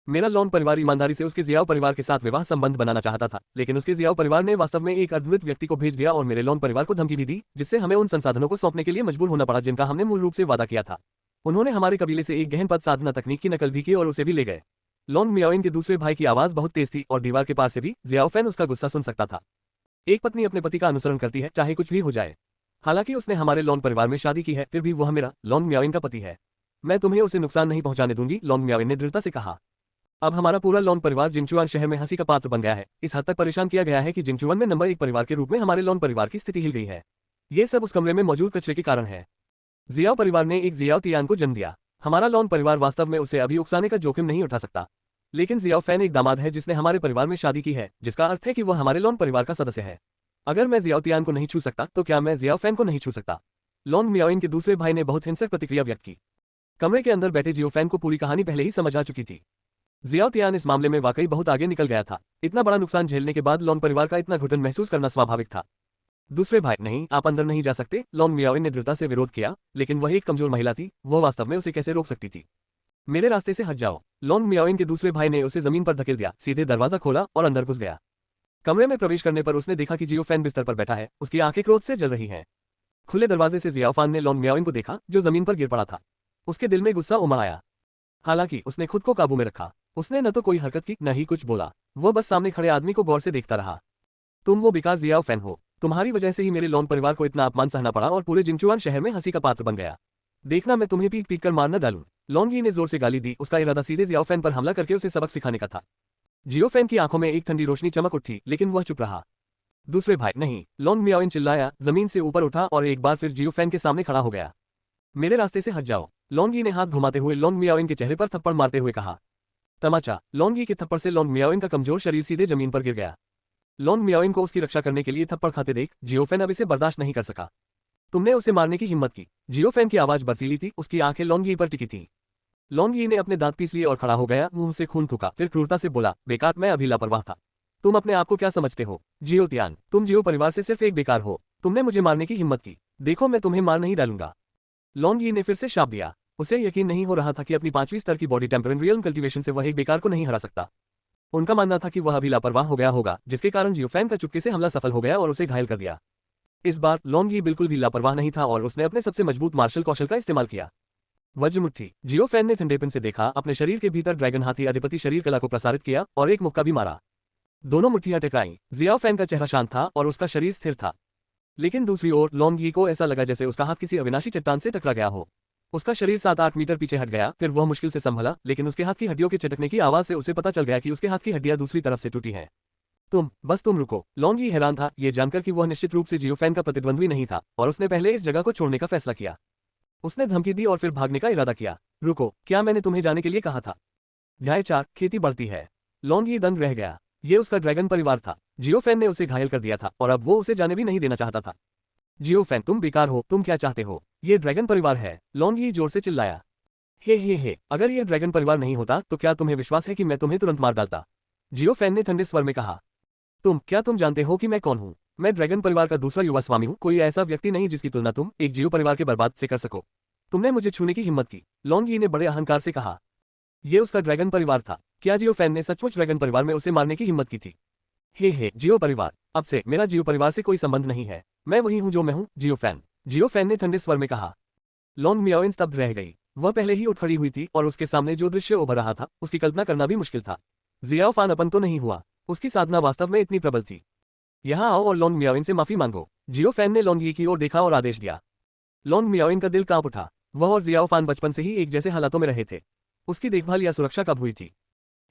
मेरा लॉन परिवार ईमानदारी से उसके जियाओ परिवार के साथ विवाह संबंध बनाना चाहता था, लेकिन उसके जियाओ परिवार ने वास्तव में एक अद्भुत व्यक्ति को भेज दिया और मेरे लॉन परिवार को धमकी भी दी, जिससे हमें उन संसाधनों को सौंपने के लिए मजबूर होना पड़ा जिनका हमने मूल रूप से वादा किया था। उन्होंने हमारे कबीले से एक गहन पद साधना तकनीक की नकल भी की और उसे भी ले गए। लॉन मियाओइन के दूसरे भाई की आवाज बहुत तेज थी और दीवार के पार से भी जियाओफैन उसका गुस्सा सुन सकता था। एक पत्नी अपने पति का अनुसरण करती है, चाहे कुछ भी हो जाए। हालांकि उसने हमारे लॉन परिवार में शादी की है, फिर भी वह मेरा लॉन मियाओइन का पति है। मैं तुम्हें उसे नुकसान नहीं पहुंचाने दूंगी, लॉन मियाओइन ने दृढ़ता से कहा। अब हमारा पूरा लॉन परिवार जिंगचुआन शहर में हंसी का पात्र बन गया है। इस हद तक परेशान किया गया है कि जिंगचुआन में नंबर 1 परिवार के रूप में हमारे लॉन परिवार की स्थिति हिल गई है। ये सब उस कमरे में मौजूद कचरे के कारण है। जियाओ परिवार ने एक जियाओ तियान को जन्म दिया। हमारा लॉन परिवार वास्तव में उसे अभी उकसाने का जोखिम नहीं उठा सकता, लेकिन जियाओफैन एक दामाद है जिसने हमारे परिवार में शादी की है, जिसका अर्थ है कि वह हमारे लॉन परिवार का सदस्य है। अगर मैं जियाओ तियान को नहीं छू सकता तो क्या मैं जियाओफैन को नहीं छू सकता? लॉन मियाओइन के दूसरे भाई ने बहुत हिंसक प्रतिक्रिया व्यक्त की। कमरे के अंदर बैठे जियोफैन को पूरी कहानी पहले ही समझ आ चुकी थी। जियाओ तियान इस मामले में वाकई बहुत आगे निकल गया था। इतना बड़ा नुकसान झेलने के बाद लॉन परिवार का इतना घुटन महसूस करना स्वाभाविक था। दूसरे भाई, नहीं, आप अंदर नहीं जा सकते। लॉन्ग मियाओइन ने दृढ़ता से विरोध किया, लेकिन वह एक कमजोर महिला थी, वह वास्तव में उसे कैसे रोक सकती थी। मेरे रास्ते से हट जाओ। लॉन्ग मियाओइन के दूसरे भाई ने उसे जमीन पर धकेल दिया, सीधे दरवाजा खोला और अंदर घुस गया। कमरे में प्रवेश करने पर उसने देखा कि जियो फैन बिस्तर पर बैठा है, उसकी आंखें क्रोध से जल रही हैं। खुले दरवाजे से जियाओफान ने लॉन्ग मियाओइन को देखा, जो जमीन पर गिर पड़ा था। उसके दिल में गुस्सा उमड़ आया। हालांकि उसने खुद को काबू में रखा। उसने न तो कोई हरकत की, न ही कुछ बोला। वो बस सामने खड़े आदमी को गौर से देखता रहा। तुम वो बेकार जियाओ फैन हो। तुम्हारी वजह से ही मेरे लॉन्ग परिवार को इतना अपमान सहना पड़ा और पूरे जिंगचुआन शहर में हंसी का पात्र बन गया। देखना मैं तुम्हें पीट पीट कर मार न डालूं। लॉन्ग यी ने जोर से गाली दी। उसका इरादा सीधे जियाओ फैन पर हमला करके उसे सबक सिखाने का था। जियो फैन की आंखों में एक ठंडी रोशनी चमक उठी, लेकिन वह चुप रहा। दूसरे भाई, नहीं, लॉन्ग मियाओइन चिल्लाया, जमीन से ऊपर उठा और एक बार फिर जियो फैन के सामने खड़ा हो गया। मेरे रास्ते से हट जाओ। लॉन्ग यी ने हाथ घुमाते हुए लॉन्ग मियाओइन के चेहरे पर थप्पड़ मारते हुए कहा। तमाचा। लॉन्ग यी के थप्पड़ से लॉन्ग मियाओइन का कमजोर शरीर सीधे जमीन पर गिर गया। लॉन्ग मियाओइन को उसकी रक्षा करने के लिए थप्पड़ खाते देख जियो फैन अब इसे बर्दाश्त नहीं कर सका। तुमने उसे मारने की हिम्मत की। जियो फैन की आवाज बर्फीली थी, उसकी आंखें लॉन्ग यी पर टिकी थीं। लॉन्ग यी ने अपने दांत पीस लिए और खड़ा हो गया, मुंह से खून थूका, फिर क्रूरता से बोला, बेकार, मैं अभी लापरवाह था। तुम अपने आप को क्या समझते हो? जियो तियान, तुम जियो परिवार से सिर्फ एक बेकार हो। तुमने मुझे मारने की हिम्मत की। देखो मैं तुम्हें मार नहीं डालूंगा। लॉन्ग यी ने फिर से शाप दिया। उसे यकीन नहीं हो रहा था कि अपनी 5वीं स्तर की बॉडी टेम्परेंट रियल कल्टीवेशन से वह एक बेकार को नहीं हरा सकता। उनका मानना था कि वह अभी लापरवाह हो गया होगा, जिसके कारण जियो फैन का चुपके से हमला सफल हो गया और उसे घायल कर दिया। इस बार लॉन्ग यी बिल्कुल भी लापरवाह नहीं था और उसने अपने सबसे मजबूत मार्शल कौशल का इस्तेमाल किया। वज्र मुट्ठी। जियो फैन ने ठंडेपन से देखा, अपने शरीर के भीतर ड्रैगन हाथी अधिपति शरीर कला को प्रसारित किया और एक मुक्का भी मारा। दोनों मुट्ठियां टकराईं। जियाओ फैन का चेहरा शांत था और उसका शरीर स्थिर था। लेकिन दूसरी ओर लॉन्ग यी को ऐसा लगा जैसे उसका हाथ किसी अविनाशी चट्टान से टकरा गया हो। उसका शरीर 7-8 मीटर पीछे हट गया, फिर वह मुश्किल से संभला, लेकिन उसके हाथ की हड्डियों के चटकने की आवाज से उसे पता चल गया कि उसके हाथ की हड्डियां दूसरी तरफ से टूटी हैं। तुम रुको। लॉन्ग यी हैरान था, ये जानकर कि वह निश्चित रूप से जियो फैन का प्रतिद्वंद्वी नहीं था और उसने पहले इस जगह को छोड़ने का फैसला किया। उसने धमकी दी और फिर भागने का इरादा किया। रुको, क्या मैंने तुम्हें जाने के लिए कहा था? अध्याय 4, खेती बढ़ती है। लॉन्ग यी दंग रह गया। ये उसका ड्रैगन परिवार था। जियो फैन ने उसे घायल कर दिया था और अब वो उसे जाने भी नहीं देना चाहता था। जियो फैन, तुम बेकार हो। तुम क्या चाहते हो? ये ड्रैगन परिवार है। लॉन्ग यी जोर से चिल्लाया। हे, अगर यह ड्रैगन परिवार नहीं होता तो क्या तुम्हें विश्वास है कि मैं तुम्हें तुरंत मार डालता? जियो फैन ने ठंडे स्वर में कहा। क्या तुम जानते हो कि मैं कौन हूँ? मैं ड्रैगन परिवार का दूसरा युवा स्वामी हूँ। कोई ऐसा व्यक्ति नहीं जिसकी तुलना तुम एक जियो परिवार के बर्बाद से कर सको। तुमने मुझे छूने की हिम्मत की। लॉन्ग यी ने बड़े अहंकार से कहा। यह उसका ड्रैगन परिवार था। क्या जियो फैन ने सचमुच ड्रैगन परिवार में उसे मारने की हिम्मत की थी? हे, जियो परिवार, अब से मेरा जियो परिवार से कोई संबंध नहीं है। मैं वही हूँ जो मैं हूँ, जियो फैन। जियो फैन ने ठंडे स्वर में कहा। लॉन्ग मियाओइन स्तब्ध रह गई। वह पहले ही उठ खड़ी हुई थी और उसके सामने जो दृश्य उभर रहा था उसकी कल्पना करना भी मुश्किल था। जियाओ फान अपन तो नहीं हुआ। उसकी साधना वास्तव में इतनी प्रबल थी। यहाँ आओ और लॉन्ग मियाओइन से माफी मांगो। जियो फैन ने लॉन्ग यी की ओर देखा और आदेश दिया। लॉन्ग मियाओइन का दिल कांप उठा। वह और जियाओ फान बचपन से ही एक जैसे हालातों में रहे थे। उसकी देखभाल या सुरक्षा कब हुई थी?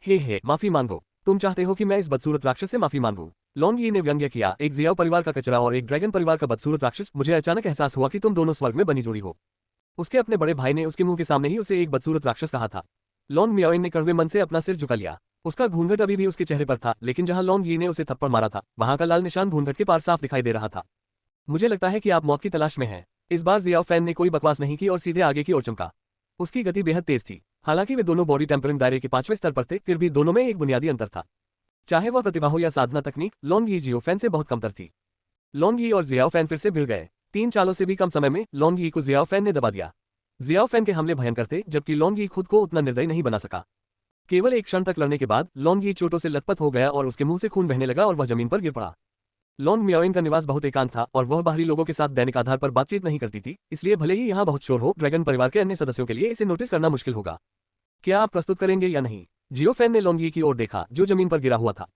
हे, माफी मांगो। तुम चाहते हो कि मैं इस बदसूरत राक्षस से माफी मांगू? लॉन्ग यी ने व्यंग्य किया। एक जियाओ परिवार का कचरा और एक ड्रैगन परिवार का बदसूरत राक्षस। मुझे अचानक एहसास हुआ कि तुम दोनों स्वर्ग में बनी जोड़ी हो। उसके अपने बड़े भाई ने उसके मुंह के सामने ही उसे एक बदसूरत राक्षस कहा था। लॉन्ग मियाओइन ने कड़वे मन से अपना सिर झुका लिया। उसका घूंघट अभी भी उसके चेहरे पर था, लेकिन जहां लॉन्ग यी ने उसे थप्पड़ मारा था वहां का लाल निशान घूंघट के पार साफ दिखाई दे रहा था। मुझे लगता है कि आप मौत की तलाश में हैं। इस बार जियाओ फैन ने कोई बकवास नहीं की और सीधे आगे की ओर चमका। उसकी गति बेहद तेज थी। हालांकि वे दोनों बॉडी टेम्परेंट दायरे के 5वें स्तर पर थे, फिर भी दोनों में एक बुनियादी अंतर था। चाहे वह प्रतिभा हो या साधना तकनीक, लॉन्ग यी जियो फैन से बहुत कमतर थी। लॉन्ग यी और जियाओ फैन फिर से भिड़ गए। 3 चालों से भी कम समय में लॉन्ग यी को जियाओ फैन ने दबा दिया। जियाओ फैन के हमले भयंकर थे, जबकि लॉन्ग यी खुद को उतना निर्दयी नहीं बना सका। केवल एक क्षण तक लड़ने के बाद लॉन्ग यी चोटों से लथपथ हो गया और उसके मुंह से खून बहने लगा और वह जमीन पर गिर पड़ा। लॉन्ग मियाओइन का निवास बहुत एकांत था और वह बाहरी लोगों के साथ दैनिक आधार पर बातचीत नहीं करती थी, इसलिए भले ही यहाँ बहुत शोर हो, ड्रैगन परिवार के अन्य सदस्यों के लिए इसे नोटिस करना मुश्किल होगा। क्या आप प्रस्तुत करेंगे या नहीं? जियो फैन ने लॉन्ग यी की ओर देखा, जो जमीन पर गिरा हुआ था।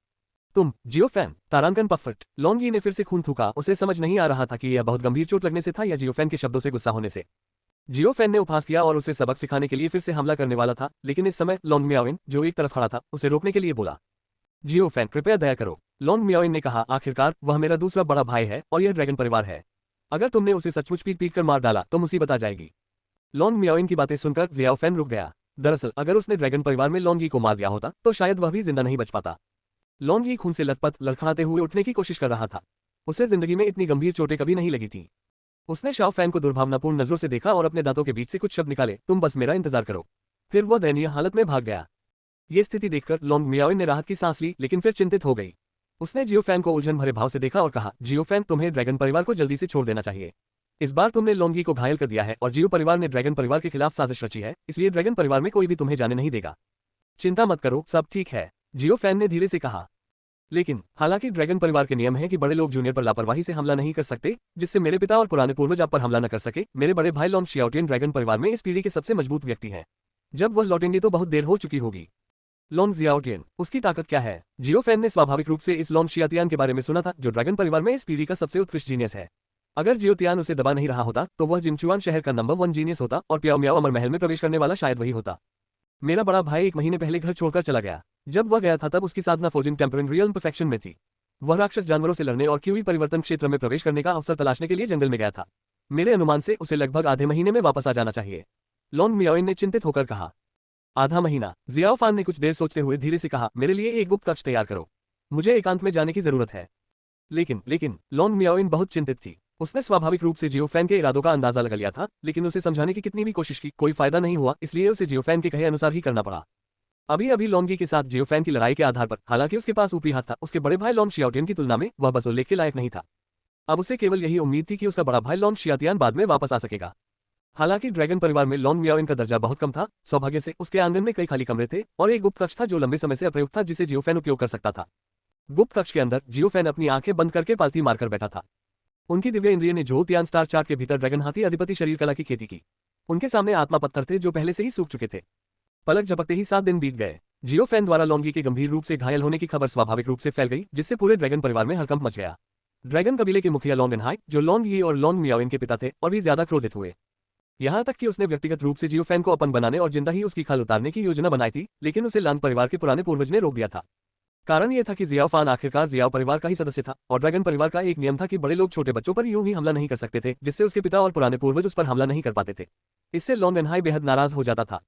जियो फैन, तारांकन पफट। लॉन्ग यी ने फिर से खून थूका। उसे समझ नहीं आ रहा था कि यह बहुत गंभीर चोट लगने से था या जियो फैन के शब्दों से गुस्सा होने से। जियो फैन ने उपहास किया और उसे सबक सिखाने के लिए फिर से हमला करने वाला था, लेकिन इस समय लॉन्ग मियाओइन, जो एक तरफ खड़ा था, उसे रोकने के लिए बोला। जियो फैन, कृपया दया करो। लॉन्ग मियाओइन ने कहा, आखिरकार वह मेरा दूसरा बड़ा भाई है और यह ड्रैगन परिवार है। अगर तुमने उसे सचमुच पीट पीट कर मार डाला तो मुसीबत आ जाएगी। लॉन्ग मियाओइन की बातें सुनकर जियाओ फैन रुक गया। दरअसल अगर उसने ड्रैगन परिवार में लॉन्ग यी को मार दिया होता तो शायद वह भी जिंदा नहीं बच पाता। लॉन्ग यी खून से लथपथ लड़खड़ाते हुए उठने की कोशिश कर रहा था। उसे जिंदगी में इतनी गंभीर चोटें कभी नहीं लगी थी। उसने शाओ फैन को दुर्भावनापूर्ण नजरों से देखा और अपने दांतों के बीच से कुछ शब्द निकाले, तुम बस मेरा इंतजार करो। फिर वह दयनीय हालत में भाग गया। ये स्थिति देखकर लॉन्ग मियाओइन ने राहत की सांस ली, लेकिन फिर चिंतित हो गई। उसने जियो फैन को उलझन भरे भाव से देखा और कहा, जियो फैन, तुम्हें ड्रैगन परिवार को जल्दी से छोड़ देना चाहिए। इस बार तुमने लोंगी को घायल कर दिया है और जियो परिवार ने ड्रैगन परिवार के खिलाफ साजिश रची है, इसलिए ड्रैगन परिवार में कोई भी तुम्हें जाने नहीं देगा। चिंता मत करो, सब ठीक है, जियो फैन ने धीरे से कहा। लेकिन हालांकि ड्रैगन परिवार के नियम है कि बड़े लोग जूनियर पर लापरवाही से हमला नहीं कर सकते, जिससे मेरे पिता और पुराने पूर्वज आप पर हमला न कर सके। मेरे बड़े भाई लॉन शियाओटियन ड्रैगन परिवार में इस पीढ़ी के सबसे मजबूत व्यक्ति हैं। जब वह लौटेंगे तो बहुत देर हो चुकी होगी। लॉन जियाओटियन, उसकी ताकत क्या है? जियो फैन ने स्वाभाविक रूप से इस लॉन शियातियान के बारे में सुना था, जो ड्रैगन परिवार में इस पीढ़ी का सबसे उत्कृष्ट जीनियस है। अगर जियोतियान उसे दबा नहीं रहा होता तो वह जिनचुआन शहर का नंबर 1 जीनियस होता और प्याओ मियाओ अमर महल में प्रवेश करने वाला शायद वही होता। मेरा बड़ा भाई 1 महीने पहले घर छोड़कर चला गया। जब वह गया था तब उसकी साधना फोर्जिंग टेम्परिंग रियल परफेक्शन में थी। वह राक्षस जानवरों से लड़ने और क्यूई परिवर्तन क्षेत्र में प्रवेश करने का अवसर तलाशने के लिए जंगल में गया था। मेरे अनुमान से उसे लगभग आधे महीने में वापस आ जाना चाहिए। लॉन मियाओइन ने चिंतित होकर कहा। आधा महीना? जियाओ फान ने कुछ देर सोचते हुए धीरे से कहा, मेरे लिए एक गुप्त कक्ष तैयार करो, मुझे एकांत में जाने की जरूरत है। लेकिन लॉन मियाओइन बहुत चिंतित थी। उसने स्वाभाविक रूप से जियो फैन के इरादों का अंदाजा लगा लिया था, लेकिन उसे समझाने की कितनी भी कोशिश की, कोई फायदा नहीं हुआ, इसलिए उसे जियो फैन के कहे अनुसार ही करना पड़ा। अभी लॉन्गी के साथ जियो फैन की लड़ाई के आधार पर, हालांकि उसके पास ऊपरी हाथ था, उसके बड़े भाई लॉन शियाओटियन की तुलना में वह बस उल्लेख के लायक नहीं था। अब उसे केवल यही उम्मीद थी कि उसका बड़ा भाई लॉन शियातियान बाद में वापस आ सकेगा। हालांकि ड्रैगन परिवार में लॉन मियाओइन का दर्जा बहुत कम था। सौभाग्य से उसके आंगन में कई खाली कमरे थे और एक गुप्त कक्ष था जो लंबे समय से अप्रयुक्त था, जिसे जियो फैन उपयोग कर सकता था। गुप्त कक्ष के अंदर जियो फैन अपनी आंखें बंद करके पालती मारकर बैठा था। उनकी दिव्य इंद्रिय ने जोतियान स्टार चार्ट के भीतर ड्रैगन हाथी अधिपति शरीर कला की खेती की। उनके सामने आत्मा पत्थर थे जो पहले से ही सूख चुके थे। पलक झपकते ही 7 दिन बीत गए। जियो फैन द्वारा लॉन्गी के गंभीर रूप से घायल होने की खबर स्वाभाविक रूप से फैल गई, जिससे पूरे ड्रैगन परिवार में हड़कंप मच गया। ड्रैगन कबीले के मुखिया लॉन एनहाई, जो लॉन यी और लॉन मियाओइन के पिता थे, और भी ज्यादा क्रोधित हुए। यहाँ तक कि उसने व्यक्तिगत रूप से जियो फैन को अपन बनाने और जिंदा ही उसकी खाल उतारने की योजना बनाई थी, लेकिन उसे लान परिवार के पुराने पूर्वज ने रोक दिया था। कारण यह था कि जियाओ फान आखिरकार जियाओ परिवार का ही सदस्य था और ड्रैगन परिवार का एक नियम था कि बड़े लोग छोटे बच्चों पर यूं ही हमला नहीं कर सकते थे, जिससे उसके पिता और पुराने पूर्वज उस पर हमला नहीं कर पाते थे। इससे लॉन एनहाई बेहद नाराज हो जाता था।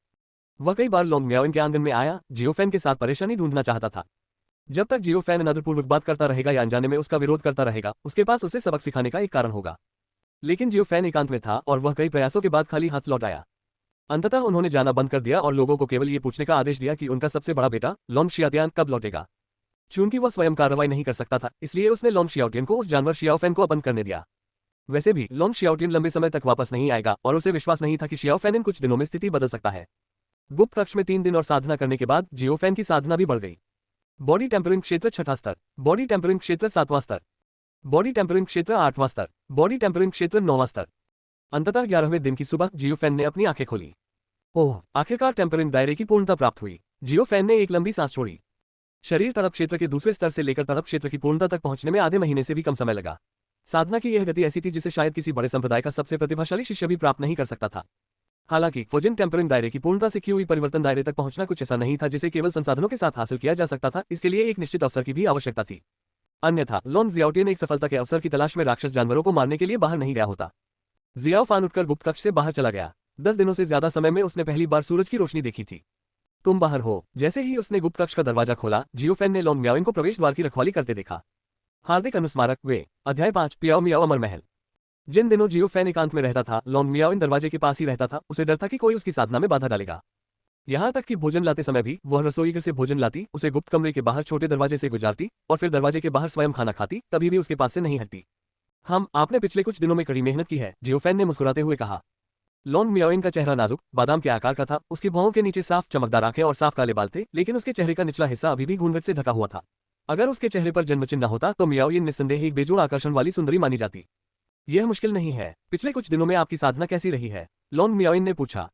वह कई बार लॉन्ग मियाओइन के आंगन में आया, जियो फैन के साथ परेशानी ढूंढना चाहता था। जब तक जियो फैन अनादरपूर्वक बात करता रहेगा या अनजाने में उसका विरोध करता रहेगा, उसके पास उसे सबक सिखाने का एक कारण होगा। लेकिन जियो फैन एकांत में था और वह कई प्रयासों के बाद खाली हाथ लौट आया। अंततः उन्होंने जाना बंद कर दिया और लोगों को केवल ये पूछने का आदेश दिया कि उनका सबसे बड़ा बेटा लॉन शियातियान कब लौटेगा। चूंकि वह स्वयं कार्रवाई नहीं कर सकता था, इसलिए उसने लॉन शियाओटियन को उस जानवर शियाओ फैन को अपन करने दिया। वैसे भी लॉन शियाओटियन लंबे समय तक वापस नहीं आएगा और उसे विश्वास नहीं था कि शियाओ फैन इन कुछ दिनों में स्थिति बदल सकता है। गुप्त कक्ष में 3 दिन और साधना करने के बाद जियो फैन की साधना भी बढ़ गई। बॉडी टेम्परिंग क्षेत्र 6वां स्तर, बॉडी टेम्परिंग क्षेत्र 7वां स्तर, बॉडी टेम्परिंग क्षेत्र 8वां स्तर, बॉडी टेम्परिंग क्षेत्र 9वां स्तर। अंततः 11वें दिन की सुबह जियो फैन ने अपनी आंखें खोली। ओह, आखिरकार टेम्परिंग दायरे की पूर्णता प्राप्त हुई। जियो फैन ने एक लंबी सांस छोड़ी। शरीर तड़प क्षेत्र के दूसरे स्तर से लेकर तड़प क्षेत्र की पूर्णता तक पहुंचने में आधे महीने से भी कम समय लगा। साधना की यह गति ऐसी थी जिसे शायद किसी बड़े संप्रदाय का सबसे प्रतिभाशाली शिष्य भी प्राप्त नहीं कर सकता था। हालांकि फोर्जिंग टेम्परिंग दायरे की पूर्णता से क्यूई परिवर्तन दायरे तक पहुंचना कुछ ऐसा नहीं था जिसे केवल संसाधनों के साथ हासिल किया जा सकता था, इसके लिए एक निश्चित अवसर की भी आवश्यकता थी। अन्यथा लॉन जियाओटियन एक सफलता के अवसर की तलाश में राक्षस जानवरों को मारने के लिए बाहर नहीं गया होता। जियाओ फान उठकर गुप्त कक्ष से बाहर चला गया। 10 दिनों से ज्यादा समय में उसने पहली बार सूरज की रोशनी देखी थी। तुम बाहर हो। जैसे ही उसने गुप्त कक्ष का दरवाजा खोला, जियो फैन ने लॉन मियाओइन को प्रवेश द्वार की रखवाली करते देखा। हार्दिक अनुस्मारक वे अध्याय 5 पियाओ मियाओ अमर महल। जिन दिनों जियो फैन एकांत में रहता था, लॉन मियाओइन दरवाजे के पास ही रहता था। उसे डर था कि कोई उसकी साधना में बाधा डालेगा। यहाँ तक कि भोजन लाते समय भी वह रसोई घर से भोजन लाती, उसे गुप्त कमरे के बाहर छोटे दरवाजे से गुजारती और फिर दरवाजे के बाहर स्वयं खाना खाती, कभी भी उसके पास से नहीं हटती। आपने पिछले कुछ दिनों में कड़ी मेहनत की है, जियो फैन ने मुस्कुराते हुए कहा। लॉन मियाओइन का चेहरा नाजुक बादाम के आकार का था। उसकी भौहों के नीचे साफ चमकदार आंखें और साफ काले बाल थे, लेकिन उसके चेहरे का निचला हिस्सा अभी भी घूंघट से ढका हुआ था। अगर उसके चेहरे पर जन्मचिन्ह न होता तो मियाओइन निस्संदेह एक बेजोड़ आकर्षण वाली सुंदरी मानी जाती। यह मुश्किल नहीं है। पिछले कुछ दिनों में आपकी साधना कैसी रही है? लॉन मियाओइन ने पूछा।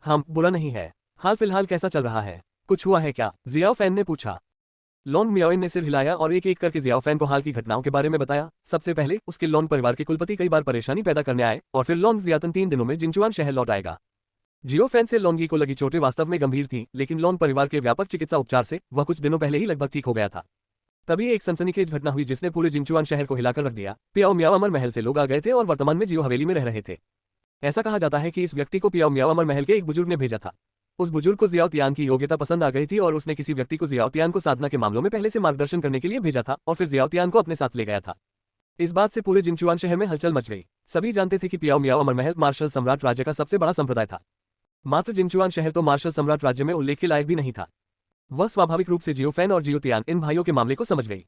बुरा नहीं है। हाल फिलहाल कैसा चल रहा है? कुछ हुआ है क्या? जियाओ फैन ने पूछा। लॉन मियाओइन ने सिर हिलाया और एक एक करके जियाओ फैन को हाल की घटनाओं के बारे में बताया। सबसे पहले उसके लॉन परिवार के कुलपति कई बार परेशानी पैदा करने आए और फिर लॉन जियातन 3 दिनों में जिनचुआन शहर लौट आएगा। जियो फैन से लॉन्गी को लगी चोटें वास्तव में गंभीर थीं, लेकिन लॉन परिवार के व्यापक चिकित्सा उपचार से वह कुछ दिनों पहले ही लगभग ठीक हो गया था। तभी एक सनसनीखेज घटना हुई जिसने पूरे जिनचुआन शहर को हिलाकर रख दिया। पियाओ मियाओ अमर महल से लोग आ गए थे और वर्तमान में जियो हवेली में रह रहे थे। ऐसा कहा जाता है कि इस व्यक्ति को पियाओ मियाओ अमर महल के एक बुजुर्ग ने भेजा था। उस बुजुर्ग को जियाओ तियान की योग्यता पसंद आ गई थी और उसने किसी व्यक्ति को जियाओ तियान को साधना के मामलों में पहले से मार्गदर्शन करने के लिए भेजा था और फिर जियाओ तियान को अपने साथ ले गया था। इस बात से पूरे जिनचुआन शहर में हलचल मच गई। सभी जानते थे कि पियाओ मियाओ अमर महल मार्शल सम्राट राज्य का सबसे बड़ा संप्रदाय था। मात्र जिनचुआन शहर तो मार्शल सम्राट राज्य में उल्लेख के लायक भी नहीं था। वह स्वाभाविक रूप से जियो फैन और जियो तियान इन भाइयों के मामले को समझ गई।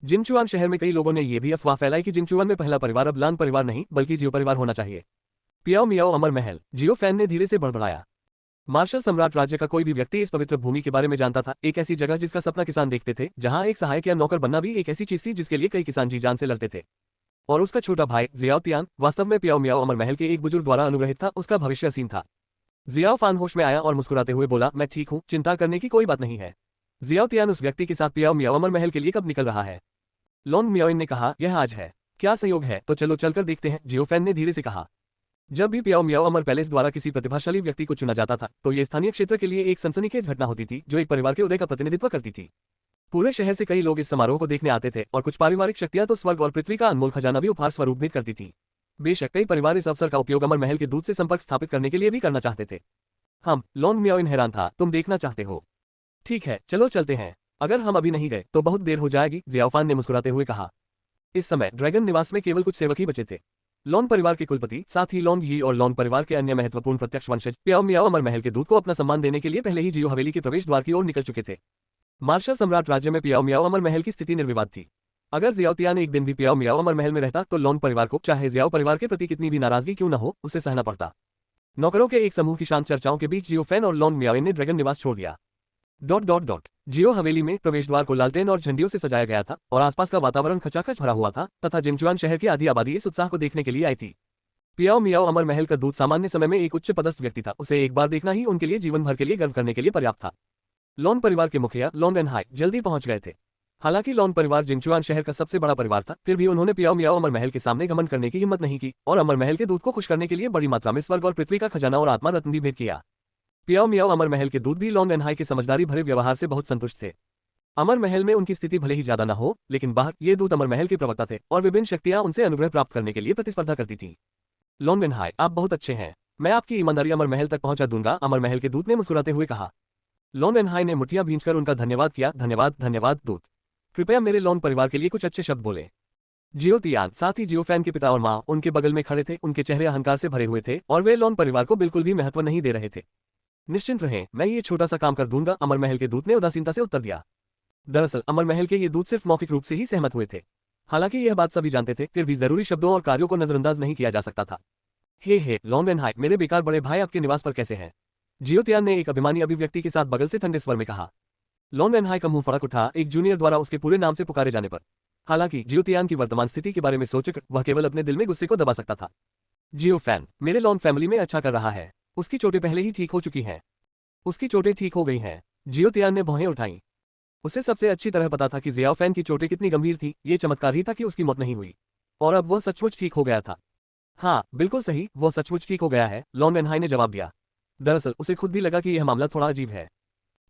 जिनचुआन शहर में कई लोगों ने यह भी अफवाह फैलाई कि जिनचुआन में पहला परिवार अब लान परिवार नहीं बल्कि जियो परिवार होना चाहिए। पियाओ मियाओ अमर महल, जियो फैन ने धीरे से बड़बड़ाया। मार्शल सम्राट राज्य का कोई भी व्यक्ति इस पवित्र भूमि के बारे में जानता था, एक ऐसी जगह जिसका सपना किसान देखते थे, जहां एक सहायक या नौकर बनना भी एक ऐसी चीज थी जिसके लिए कई किसान जी जान से लड़ते थे। और उसका छोटा भाई जियाओ तियान वास्तव में पियाओ मियाओ अमर महल के एक बुजुर्ग द्वारा अनुग्रहित था। उसका भविष्य असीम था। जियाओ फान होश में आया और मुस्कुराते हुए बोला, मैं ठीक हूँ, चिंता करने की कोई बात नहीं है। जियाओ तियान उस व्यक्ति के साथ पियाओ मियाओ अमर महल के लिए कब निकल रहा है? लॉन्ग मियाओइन ने कहा, यह आज है। क्या संयोग है, तो चलो चलकर देखते हैं, जियो फैन ने धीरे से कहा। जब भी पियाओ मियाओ अमर पैलेस द्वारा किसी प्रतिभाशाली व्यक्ति को चुना जाता था तो ये स्थानीय क्षेत्र के लिए एक सनसनीखेज घटना होती थी जो एक परिवार के उदय का प्रतिनिधित्व करती थी। पूरे शहर से कई लोग इस समारोह को देखने आते थे और कुछ पारिवारिक शक्तियां तो स्वर्ग और पृथ्वी का अनमोल खजाना भी उपहार स्वरूप भेंट करती थी। बेशक कई परिवार इस अवसर का उपयोग अमर महल के दूत से संपर्क स्थापित करने के लिए भी करना चाहते थे। हम लॉन्ग मियाओइन हैरान था, तुम देखना चाहते हो? ठीक है, चलो चलते हैं। अगर हम अभी नहीं गए तो बहुत देर हो जाएगी, जियाओफान ने मुस्कुराते हुए कहा। इस समय ड्रैगन निवास में केवल कुछ सेवक ही बचे थे। लॉन्ग परिवार के कुलपति, साथ ही लॉन्ग यी और लॉन्ग परिवार के अन्य महत्वपूर्ण प्रत्यक्ष वंशज पियाओ मियाओ अमर महल के दूत को अपना सम्मान देने के लिए पहले ही जियो हवेली के प्रवेश द्वार की ओर निकल चुके थे। मार्शल सम्राट राज्य में पियाओ मियाओ अमर महल की स्थिति निर्विवाद थी। अगर जियाओ तियान एक दिन भी पियाओ मियाओ अमर महल में रहता तो लॉन्ग परिवार को, चाहे जियाओ परिवार के प्रति कितनी भी नाराजगी क्यों न हो, उसे सहना पड़ता। नौकरों के एक समूह की शांत चर्चाओं के बीच जियो फैन और लॉन्ग मियाओइन ने ड्रैगन निवास छोड़ दिया। जियो हवेली में प्रवेश द्वार को लालटेन और झंडियों से सजाया गया था और आसपास का वातावरण खचाखच भरा हुआ था तथा जिनचुआन शहर की आधी आबादी इस उत्साह को देखने के लिए आई थी। पियाओ मियाओ अमर महल का दूत सामान्य समय में एक उच्च पदस्थ व्यक्ति था, उसे एक बार देखना ही उनके लिए जीवन भर के लिए गर्व करने के लिए पर्याप्त था। लॉन्ग परिवार के मुखिया लॉन्ग एनहाई जल्दी पहुंच गए थे। हालांकि लॉन्ग परिवार जिनचुआन शहर का सबसे बड़ा परिवार था, फिर भी उन्होंने पियाओ मियाओ अमर महल के सामने घमंड करने की हिम्मत नहीं की और अमर महल के दूत को खुश करने के लिए बड़ी मात्रा में स्वर्ग और पृथ्वी का खजाना और आत्मा रत्न भी भेंट किया। पियाओ मियाओ अमर महल के दूत भी लॉन्ग एनहाई के समझदारी भरे व्यवहार से बहुत संतुष्ट थे। अमर महल में उनकी स्थिति भले ही ज्यादा न हो, लेकिन बाहर ये दूत अमर महल के प्रवक्ता थे और विभिन्न शक्तियां उनसे अनुग्रह प्राप्त करने के लिए प्रतिस्पर्धा करती थीं। लॉन्ग एनहाई, आप बहुत अच्छे हैं, मैं आपकी ईमानदारी अमर महल तक पहुंचा दूंगा, अमर महल के दूत ने मुस्कुराते हुए कहा। लॉन्ग एनहाई ने मुठ्ठियां भींचकर उनका धन्यवाद किया। धन्यवाद धन्यवाद दूत, कृपया मेरे लॉन्ग परिवार के लिए कुछ अच्छे शब्द बोले। जियो तियान, साथ ही जियो फैन के पिता और माँ उनके बगल में खड़े थे। उनके चेहरे अहंकार से भरे हुए थे और वे लॉन्ग परिवार को बिल्कुल भी महत्व नहीं दे रहे थे। निश्चिंत रहें, मैं ये छोटा सा काम कर दूंगा, अमर महल के दूत ने उदासीनता से उत्तर दिया। दरअसल अमर महल के ये दूत सिर्फ मौखिक रूप से ही सहमत हुए थे। हालांकि यह बात सभी जानते थे, फिर भी जरूरी शब्दों और कार्यों को नजरअंदाज नहीं किया जा सकता था। हे लॉन्ग एनहाई, मेरे बेकार बड़े भाई आपके निवास पर कैसे हैं? जियो तियान ने एक अभिमानी अभिव्यक्ति के साथ बगल से ठंडे स्वर में कहा। लॉन्ग एनहाई का मुंह फड़क उठा एक जूनियर द्वारा उसके पूरे नाम से पुकारे जाने पर। हालांकि जियो तियान की वर्तमान स्थिति के बारे में सोचकर वह केवल अपने दिल में गुस्से को दबा सकता था। जियो फैन मेरे लॉन्ग फैमिली में अच्छा कर रहा है, उसकी चोटें पहले ही ठीक हो चुकी हैं। उसकी चोटें ठीक हो गई हैं। जियो तियान ने भौहें उठाईं। उसे सबसे अच्छी तरह पता था कि जियाओ फैन की चोटें कितनी गंभीर थी, ये चमत्कार ही था कि उसकी मौत नहीं हुई और अब वह सचमुच ठीक हो गया था। हाँ बिल्कुल सही, वह सचमुच ठीक हो गया है, लॉन्ग एनहाई ने जवाब दिया। दरअसल उसे खुद भी लगा कि यह मामला थोड़ा अजीब है।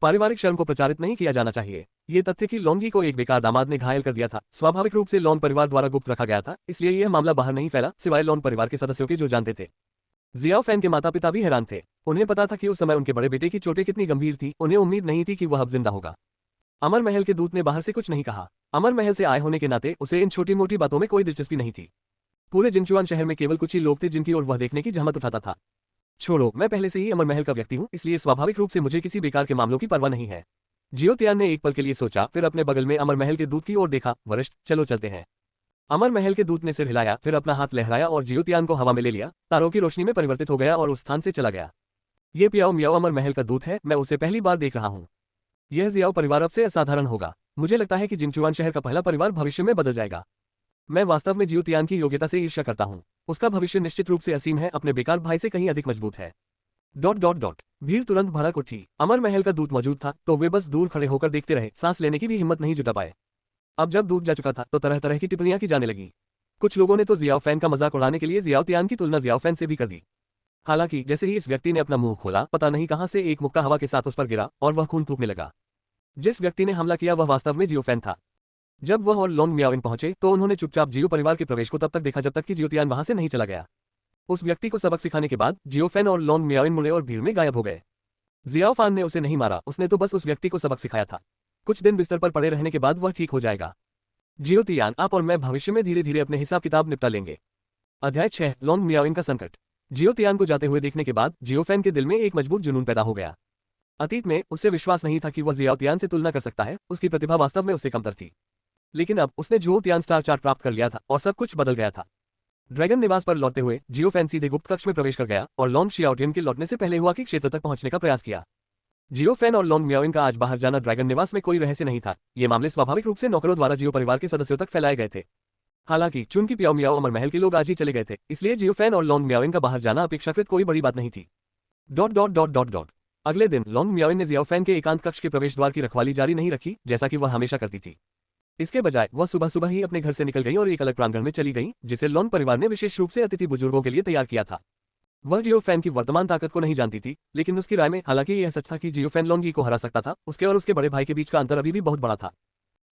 पारिवारिक शर्म को प्रचारित नहीं किया जाना चाहिए। ये तथ्य कि लॉन्गी को एक बेकार दामाद ने घायल कर दिया था, स्वाभाविक रूप से लॉन्ग परिवार द्वारा गुप्त रखा गया था, इसलिए यह मामला बाहर नहीं फैला, सिवाय लॉन्ग परिवार के सदस्यों के जो जानते थे। जियाओ फैन के माता पिता भी हैरान थे। उन्हें पता था कि उस समय उनके बड़े बेटे की चोटें कितनी गंभीर थी, उन्हें उम्मीद नहीं थी कि वह अब जिंदा होगा। अमर महल के दूत ने बाहर से कुछ नहीं कहा। अमर महल से आए होने के नाते उसे इन छोटी मोटी बातों में कोई दिलचस्पी नहीं थी। पूरे जिनचुआन शहर में केवल कुछ ही लोग थे जिनकी ओर वह देखने की जहमत उठाता था। छोड़ो, मैं पहले से ही अमर महल का व्यक्ति हूँ, इसलिए स्वाभाविक रूप से मुझे किसी बेकार के मामलों की परवाह नहीं है। जियो तियान ने एक पल के लिए सोचा, फिर अपने बगल में अमर महल के दूत की ओर देखा। वरिष्ठ, चलो चलते हैं। अमर महल के दूत ने सिर हिलाया, फिर अपना हाथ लहराया और जियो तियान को हवा में ले लिया, तारों की रोशनी में परिवर्तित हो गया और उस स्थान से चला गया। ये पियाओ मियाओ अमर महल का दूत है, मैं उसे पहली बार देख रहा हूँ। यह जियाओ परिवार अब से असाधारण होगा। मुझे लगता है कि जिनचुआन शहर का पहला परिवार भविष्य में बदल जाएगा। मैं वास्तव में जियो तियान की योग्यता से ईर्ष्या करता हूँ। उसका भविष्य निश्चित रूप से असीम है, अपने बेकार भाई से कहीं अधिक मजबूत है। भीड़ तुरंत भड़क उठी। अमर महल का दूत मौजूद था तो वे बस दूर खड़े होकर देखते रहे, सांस लेने की भी हिम्मत नहीं जुटा पाए। अब जब दूत जा चुका था तो तरह तरह की टिप्पणियां की जाने लगी। कुछ लोगों ने तो जियाओ फैन का मजाक उड़ाने के लिए जियाओ तियान की तुलना जियाओ फैन से भी कर दी। हालांकि जैसे ही इस व्यक्ति ने अपना मुंह खोला, पता नहीं कहां से एक मुक्का हवा के साथ उस पर गिरा और वह खून थूकने लगा। जिस व्यक्ति ने हमला किया वह वास्तव में जियो फैन था। जब वह और लॉन्ग मियाओइन पहुंचे तो उन्होंने चुपचाप जियो परिवार के प्रवेश को तब तक देखा जब तक कि जियो तियान वहां से नहीं चला गया। उस व्यक्ति को सबक सिखाने के बाद जियो फैन और लॉन्ग मियाओइन मुड़े और भीड़ में गायब हो गए। जियाओ फान ने उसे नहीं मारा, उसने तो बस उस व्यक्ति को सबक सिखाया था। कुछ दिन बिस्तर पर पड़े रहने के बाद वह ठीक हो जाएगा। जियो तियान, आप और मैं भविष्य में धीरे धीरे अपने हिसाब किताब निपटा लेंगे। अध्याय 6, लॉन्ग मियाओइन का संकट। जियो तियान को जाते हुए देखने के बाद जियो फैन के दिल में एक मजबूत जुनून पैदा हो गया। अतीत में उसे विश्वास नहीं था कि वह जियाओ तियान से तुलना कर सकता है, उसकी प्रतिभा वास्तव में उससे कमतर थी। लेकिन अब उसने जुओ तियान स्टार चार्ट प्राप्त कर लिया था और सब कुछ बदल गया था। ड्रैगन निवास पर लौटते हुए जियो फैन सीधे गुप्त कक्ष में प्रवेश कर गया और लॉन्ग शियाओटियन के लौटने से पहले हुआ कि क्षेत्र तक पहुंचने का प्रयास किया। जियो फैन और लॉन्ग मियाओइन का आज बाहर जाना ड्रैगन निवास में कोई रहस्य नहीं था। ये मामले स्वाभाविक रूप से नौकरों द्वारा जियो परिवार के सदस्यों तक फैलाए गए थे। हालांकि चुनकी पियाओ मियाओ अमर महल के लोग आज ही चले गए थे, इसलिए जियो फैन और लॉन्ग मियाओइन का बाहर जाना अपेक्षाकृत कोई बड़ी बात नहीं थी। अगले दिन लॉन्ग मियाओइन ने जियो फैन के एकांत कक्ष के प्रवेश द्वार की रखवाली जारी नहीं रखी, जैसा कि वह हमेशा करती थी। इसके बजाय वह सुबह सुबह ही अपने घर से निकल गई और एक अलग प्रांगण में चली गई, जिसे लॉन्ग परिवार ने विशेष रूप से अतिथि बुजुर्गों के लिए तैयार किया था। वह जियो फैन की वर्तमान ताकत को नहीं जानती थी, लेकिन उसकी राय में हालांकि यह सच था कि जियो फैन लॉन्गी को हरा सकता था, उसके और उसके बड़े भाई के बीच का अंतर अभी भी बहुत बड़ा था।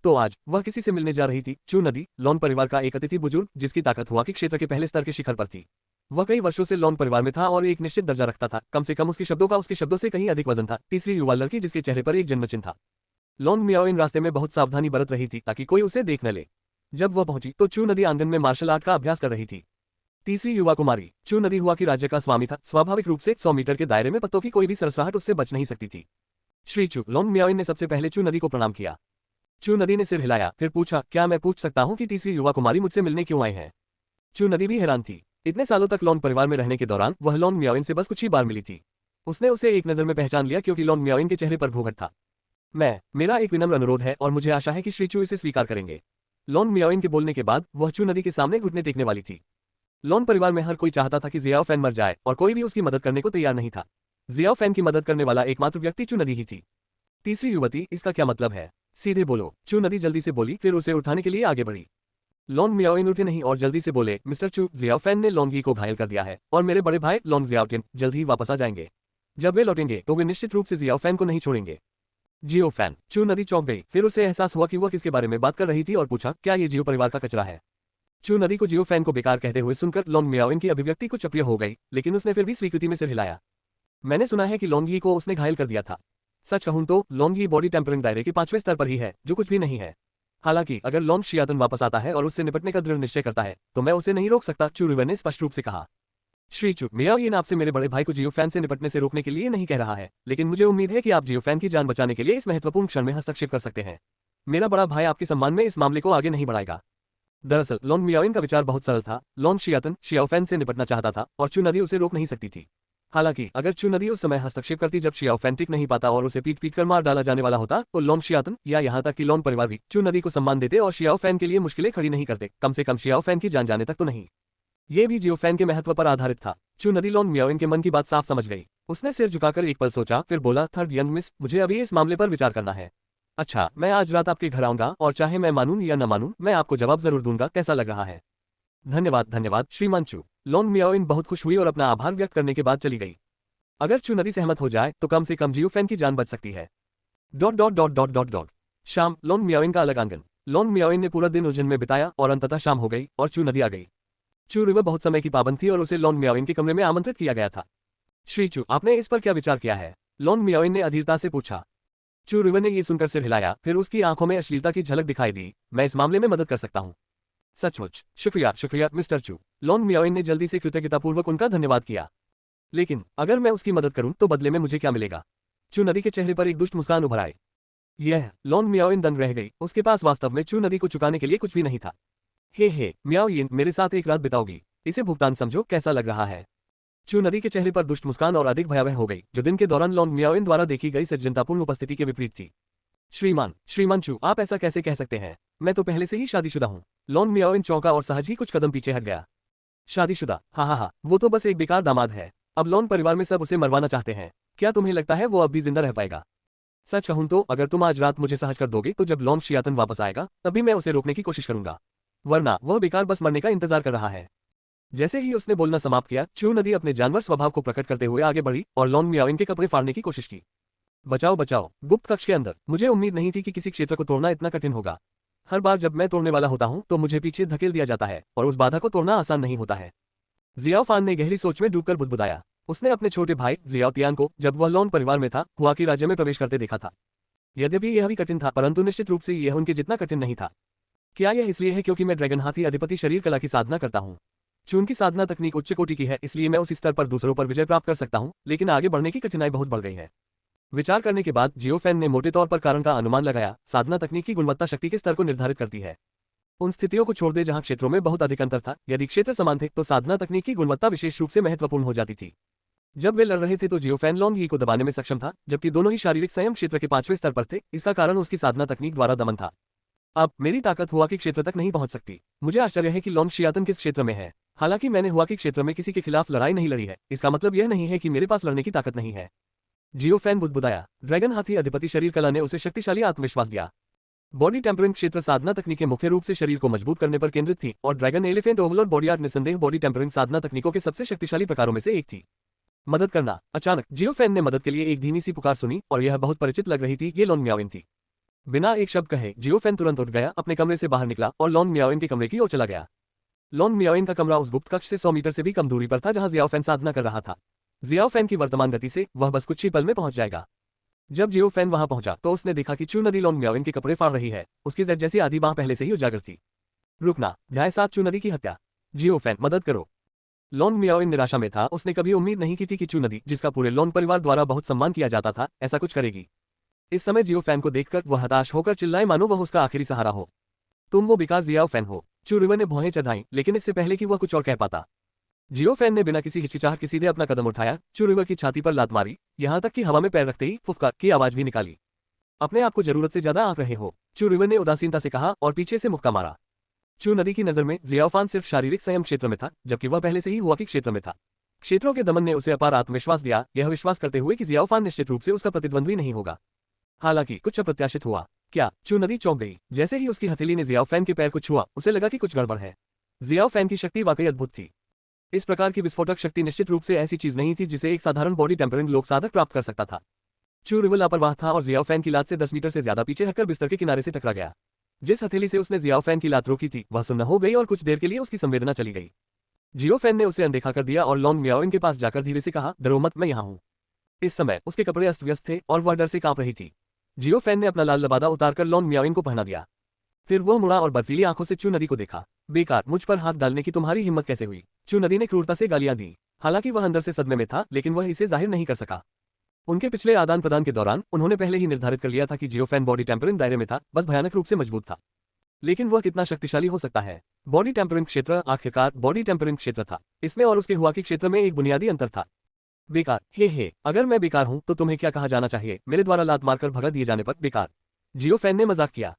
तो आज वह किसी से मिलने जा रही थी। चू नदी लॉन्ग परिवार का एक अतिथि बुजुर्ग, जिसकी ताकत हुआ कि क्षेत्र के पहले स्तर के शिखर पर थी। वह कई वर्षों से लॉन्ग परिवार में था और एक निश्चित दर्जा रखता था। कम से कम उसके शब्दों का उसके शब्दों से कहीं अधिक वजन था। तीसरी युवा लड़की, जिसके चेहरे पर एक जन्मचिन्ह था। लॉन्ग मियाओइन रास्ते में बहुत सावधानी बरत रही थी ताकि कोई उसे देख न ले। जब वह पहुंची तो चू नदी आंगन में मार्शल आर्ट का अभ्यास कर रही थी। तीसरी युवा कुमारी चू नदी हुआ कि राज्य का स्वामी था। स्वाभाविक रूप से 100 मीटर के दायरे में पत्तों की कोई भी सरसराहट उससे बच नहीं सकती थी। श्री चू लॉन्ग मियाओइन ने सबसे पहले चू नदी को प्रणाम किया। चू नदी ने सिर हिलाया, फिर पूछा, क्या मैं पूछ सकता हूं कि तीसरी युवा कुमारी मुझसे मिलने क्यों आए हैं? चू नदी भी हैरान थी। इतने सालों तक लॉन्ग परिवार में रहने के दौरान वह लॉन्ग मियाओइन से बस कुछ ही बार मिली थी। उसने उसे एक नजर में पहचान लिया क्योंकि लॉन्ग मियाओइन के चेहरे पर घूंघट था। मेरा एक विनम्र अनुरोध है और मुझे आशा है कि श्री चू इसे स्वीकार करेंगे। लॉन्ग मियाओइन के बोलने के बाद वह चू नदी के सामने घुटने टेकने वाली थी। लॉन्ग परिवार में हर कोई चाहता था कि जियाओ फैन मर जाए और कोई भी उसकी मदद करने को तैयार नहीं था। जियाओ फैन की मदद करने वाला एकमात्र व्यक्ति चू नदी ही थी। तीसरी युवती, इसका क्या मतलब है? सीधे बोलो, चू नदी जल्दी से बोली, फिर उसे उठाने के लिए आगे बढ़ी। लॉन्ग मियाओइन उठे नहीं और जल्दी से बोले, मिस्टर चू, जियाओ फैन ने लॉन्गी को घायल कर दिया है और मेरे बड़े भाई लॉन्ग जियाओटिन जल्द ही वापस आ जाएंगे। जब वे लौटेंगे तो वे निश्चित रूप से जियाओ फैन को नहीं छोड़ेंगे। जियो फैन चू नदी चौंक गई, फिर उसे एहसास हुआ कि वह किसके बारे में बात कर रही थी और पूछा, क्या ये जियो परिवार का कचरा है? चू नदी को जियो फैन को बेकार कहते हुए सुनकर लॉन्ग मियाओइन की अभिव्यक्ति कुछ अप्रिय हो गई, लेकिन उसने फिर भी स्वीकृति में सिर हिलाया। मैंने सुना है कि लॉन्गी को उसने घायल कर दिया था। सच कहूं तो लॉन्गी बॉडी टेम्परिंग दायरे के 5वें स्तर पर ही है, जो कुछ भी नहीं है। हालांकि अगर लॉन्ग शियातन वापस आता है और उससे निपटने का दृढ़ निश्चय करता है तो मैं उसे नहीं रोक सकता, चू रिवर ने स्पष्ट रूप से कहा। श्री चू, मियाओइन आपसे मेरे बड़े भाई को जियो फैन से निपटने से रोकने के लिए नहीं कह रहा है, लेकिन मुझे उम्मीद है कि आप जियो फैन की जान बचाने के लिए इस महत्वपूर्ण क्षण में हस्तक्षेप कर सकते हैं। मेरा बड़ा भाई आपके सम्मान में इस मामले को आगे नहीं बढ़ाएगा। दरअसल लॉन्ग मियाओइन का विचार बहुत सरल था। लॉन्ग शियातन शियाओ फैन से निपटना चाहता था और चू नदी उसे रोक नहीं सकती थी। हालांकि अगर चू नदी उस समय हस्तक्षेप करती जब शियाओ फैन टिक नहीं पाता और उसे पीट कर मार डाला जाने वाला होता, तो लॉन्ग शियातन या यहाँ तक कि लॉन्ग परिवार भी चू नदी को सम्मान देते और शियाओ फैन के लिए मुश्किलें खड़ी नहीं करते, कम से कम शियाओ फैन की जान जाने तक तो नहीं। ये भी जियो फैन के महत्व पर आधारित था। चू नदी लॉन्ग मियाओइन के मन की बात साफ समझ गई। उसने सिर झुकाकर एक पल सोचा, फिर बोला, थर्ड यंग मिस, मुझे अभी इस मामले पर विचार करना है। अच्छा, मैं आज रात आपके घर आऊंगा और चाहे मैं मानूं या न मानूं, मैं आपको जवाब जरूर दूंगा। कैसा लग रहा है? धन्यवाद श्रीमान चू। लॉन्ग मियाओइन बहुत खुश हुई और अपना आभार व्यक्त करने के बाद चली गई। अगर चू नदी सहमत हो जाए तो कम से कम जियो फैन की जान बच सकती है। शाम लॉन्ग मियाओइन का अलग आंगन। लॉन्ग मियाओइन ने पूरा दिन उलझन में बिताया और अंततः शाम हो गई और चू नदी आ गई। चू रिवर बहुत समय की पाबंद थी और उसे लॉन्ग मियाओइन के कमरे में आमंत्रित किया गया था। श्री चू, आपने इस पर क्या विचार किया है? लॉन्ग मियाओइन ने अधीरता से पूछा। चू रिवर ने ये सुनकर सिर हिलाया, फिर उसकी आंखों में अश्लीलता की झलक दिखाई दी। मैं इस मामले में मदद कर सकता हूँ। सचमुच शुक्रिया मिस्टर चू। लॉन्ग मियाओइन ने जल्दी से कृतज्ञतापूर्वक उनका धन्यवाद किया। लेकिन अगर मैं उसकी मदद करूं तो बदले में मुझे क्या मिलेगा? चू नदी के चेहरे पर एक दुष्ट मुस्कान उभर आई। यह लॉन्ग मियाओइन दंग रह गई। उसके पास वास्तव में चू नदी को चुकाने के लिए कुछ भी नहीं था। हे मियाओइन, मेरे साथ एक रात बिताओगी? इसे भुगतान समझो। कैसा लग रहा है? चू नदी के चेहरे पर दुष्ट मुस्कान और अधिक भयावह हो गई, जो दिन के दौरान लॉन्ग मियाओइन द्वारा देखी गई सज्जनतापूर्ण उपस्थिति के विपरीत थी। श्रीमान चू, आप ऐसा कैसे कह सकते हैं? मैं तो पहले से ही शादीशुदा हूँ। लॉन्ग मियाओइन चौंका और सहज ही कुछ कदम पीछे हट गया। शादीशुदा? हाँ, वो तो बस एक बेकार दामाद है। अब लॉन्ग परिवार में सब उसे मरवाना चाहते हैं। क्या तुम्हें लगता है वो अब भी जिंदा रह पाएगा? सच कहूं तो अगर तुम आज रात मुझे सहज कर दोगे तो जब लॉन्ग शियातन वापस आएगा तभी मैं उसे रोकने की कोशिश करूंगा, वरना वह बेकार बस मरने का इंतजार कर रहा है। जैसे ही उसने बोलना समाप्त किया, चू नदी अपने जानवर स्वभाव को प्रकट करते हुए आगे बढ़ी और लॉन्ग मियाओइन के कपड़े फाड़ने की कोशिश की। बचाओ गुप्त कक्ष के अंदर। मुझे उम्मीद नहीं थी कि किसी क्षेत्र को तोड़ना इतना कठिन होगा। हर बार जब मैं तोड़ने वाला होता हूं तो मुझे पीछे धकेल दिया जाता है और उस बाधा को तोड़ना आसान नहीं होता है। जियाओ फान ने गहरी सोच में डूबकर बुदबुदाया। उसने अपने छोटे भाई जियाओ तियान को जब वह लॉन्ग परिवार में था हुआकी राज्य में प्रवेश करते देखा था। यद्यपि यह भी कठिन था, परंतु निश्चित रूप से यह उनके जितना कठिन नहीं था। क्या यह इसलिए है क्योंकि मैं ड्रैगन हाथी अधिपति शरीर कला की साधना करता हूँ? चून की साधना तकनीक उच्च कोटि की है, इसलिए मैं उस स्तर पर दूसरों पर विजय प्राप्त कर सकता हूँ, लेकिन आगे बढ़ने की कठिनाई बहुत बढ़ गई है। विचार करने के बाद जियोफेन ने मोटे तौर पर कारण का अनुमान लगाया। साधना तकनीक की गुणवत्ता शक्ति के स्तर को निर्धारित करती है। उन स्थितियों को छोड़ दे जहां क्षेत्रों में बहुत अधिक अंतर था। यदि क्षेत्र समान थे तो साधना तकनीक की गुणवत्ता विशेष रूप से महत्वपूर्ण हो जाती थी। जब वे लड़ रहे थे तो जियोफेन लॉन्ग यी को दबाने में सक्षम था, जबकि दोनों ही शारीरिक संयम क्षेत्र के 5वें स्तर पर थे। इसका कारण उसकी साधना तकनीक द्वारा दमन था। अब मेरी ताकत हुआ की क्षेत्र तक नहीं पहुंच सकती। मुझे आश्चर्य है कि लॉन्ग शियातन किस क्षेत्र में है। हालांकि मैंने हुआ की क्षेत्र में किसी के खिलाफ लड़ाई नहीं लड़ी है, इसका मतलब यह नहीं है कि मेरे पास लड़ने की ताकत नहीं है। जियोफेन बुदबुदाया। ड्रैगन हाथी अधिपति शरीर कला ने उसे शक्तिशाली आत्मविश्वास दिया। बॉडी टेम्परिंग क्षेत्र साधना तकनीकें मुख्य रूप से शरीर को मजबूत करने पर केंद्रित थी और dragon elephant overlord body art निस्संदेह बॉडी टेम्परिंग साधना तकनीकों के सबसे शक्तिशाली प्रकारों में से एक थी। मदद करना। अचानक जियोफेन ने मदद के लिए एक धीमी सी पुकार सुनी और यह बहुत परिचित लग रही थी। ये लॉन्ग मियाओइन थी। बिना एक शब्द कहे जियोफेन तुरंत उठ गया, अपने कमरे से बाहर निकला और लॉन्ग मियाओइन के कमरे की ओर चला गया। लॉन्ग मियाओइन का कमरा उस गुप्त कक्ष से 100 मीटर से भी कम दूरी पर था जहां जियाओफेन साधना कर रहा था। जियाओफेन की वर्तमान गति से वह बस कुछ ही पल में पहुंच जाएगा। जब जियोफेन वहां पहुंचा तो उसने देखा कि चू नदी लॉन्ग मियाओइन के कपड़े फाड़ रही है। उसकी जेड जैसी आधी बांह पहले से ही उजागर थी। रुकना। अध्याय 7 चू नदी की हत्या। जियोफेन मदद करो। लॉन्ग मियाओइन निराशा में था। उसने कभी उम्मीद नहीं की थी कि चू नदी, जिसका पूरे लॉन्ग परिवार द्वारा बहुत सम्मान किया जाता था, ऐसा कुछ करेगी। इस समय जियोफेन को देखकर वह हताश होकर चिल्लाए मानो वह उसका आखिरी सहारा हो। तुम वो बेकार जियाओफेन हो। चू रिवर ने भौहें चढ़ाई, लेकिन इससे पहले कि वह कुछ और कह पाता, जियोफेन ने बिना किसी हिचकिचाहट के सीधे अपना कदम उठाया, चू रिवर की छाती पर लात मारी, यहां तक कि हवा में पैर रखते ही फुफकार की आवाज भी निकाली। अपने आप को जरूरत से ज्यादा आंक रहे हो, चू रिवर ने उदासीनता से कहा और पीछे से मुक्का मारा। चू नदी की नजर में जियाओफान सिर्फ शारीरिक संयम क्षेत्र में था, जबकि वह पहले से ही हुआ की क्षेत्र में था। क्षेत्रों के दमन ने उसे अपार आत्मविश्वास दिया, यह विश्वास करते हुए कि जियाओफान निश्चित रूप से उसका प्रतिद्वंद्वी नहीं होगा। हालांकि कुछ अप्रत्याशित हुआ। क्या? चू नदी चौंक गई। जैसे ही उसकी हथेली ने जियाओफेन के पैर को छुआ, उसे लगा कि कुछ गड़बड़ है। जियाओफेन की शक्ति वाकई अद्भुत थी। इस प्रकार की विस्फोटक शक्ति निश्चित रूप से ऐसी चीज नहीं थी जिसे एक साधारण बॉडी टेम्परिंग लोक साधक प्राप्त कर सकता था। चू रिवर लापरवाह था और जियाओफेन की लात से 10 मीटर से ज्यादा पीछे हटकर बिस्तर के किनारे से टकरा गया। जिस हथेली से उसने जियाओफेन की लात रोकी थी वह सुन्न हो गई और कुछ देर के लिए उसकी संवेदना चली गई। जियोफेन ने उसे अनदेखा कर दिया और लॉन्ग मियाओइन के पास जाकर धीरे से कहा, डरो मत, मैं यहाँ हूँ। इस समय उसके कपड़े अस्त व्यस्त थे और वह डर से कांप रही थी। जियोफेन ने अपना लाल लबादा उतारकर लॉन्ग मियाओइन को पहना दिया। फिर वह मुड़ा और बर्फीली आंखों से चू नदी को देखा। बेकार, मुझ पर हाथ डालने की तुम्हारी हिम्मत कैसे हुई? चू नदी ने क्रूरता से गालियां दी। हालांकि वह अंदर से सदमे में था, लेकिन वह इसे जाहिर नहीं कर सका। उनके पिछले आदान प्रदान के दौरान उन्होंने पहले ही निर्धारित कर लिया था कि जियोफेन बॉडी टेम्परिंग दायरे में था, बस भयानक रूप से मजबूत था। लेकिन वह कितना शक्तिशाली हो सकता है? बॉडी टेम्परिंग क्षेत्र आखिरकार बॉडी टेम्परिंग क्षेत्र था। इसमें और उसके हुआ की क्षेत्र में एक बुनियादी अंतर था। बेकार, हे, अगर मैं बेकार हूं तो तुम्हें क्या कहा जाना चाहिए? मेरे द्वारा लात मारकर भगा दिए जाने पर बेकार। जियोफेन ने मजाक किया।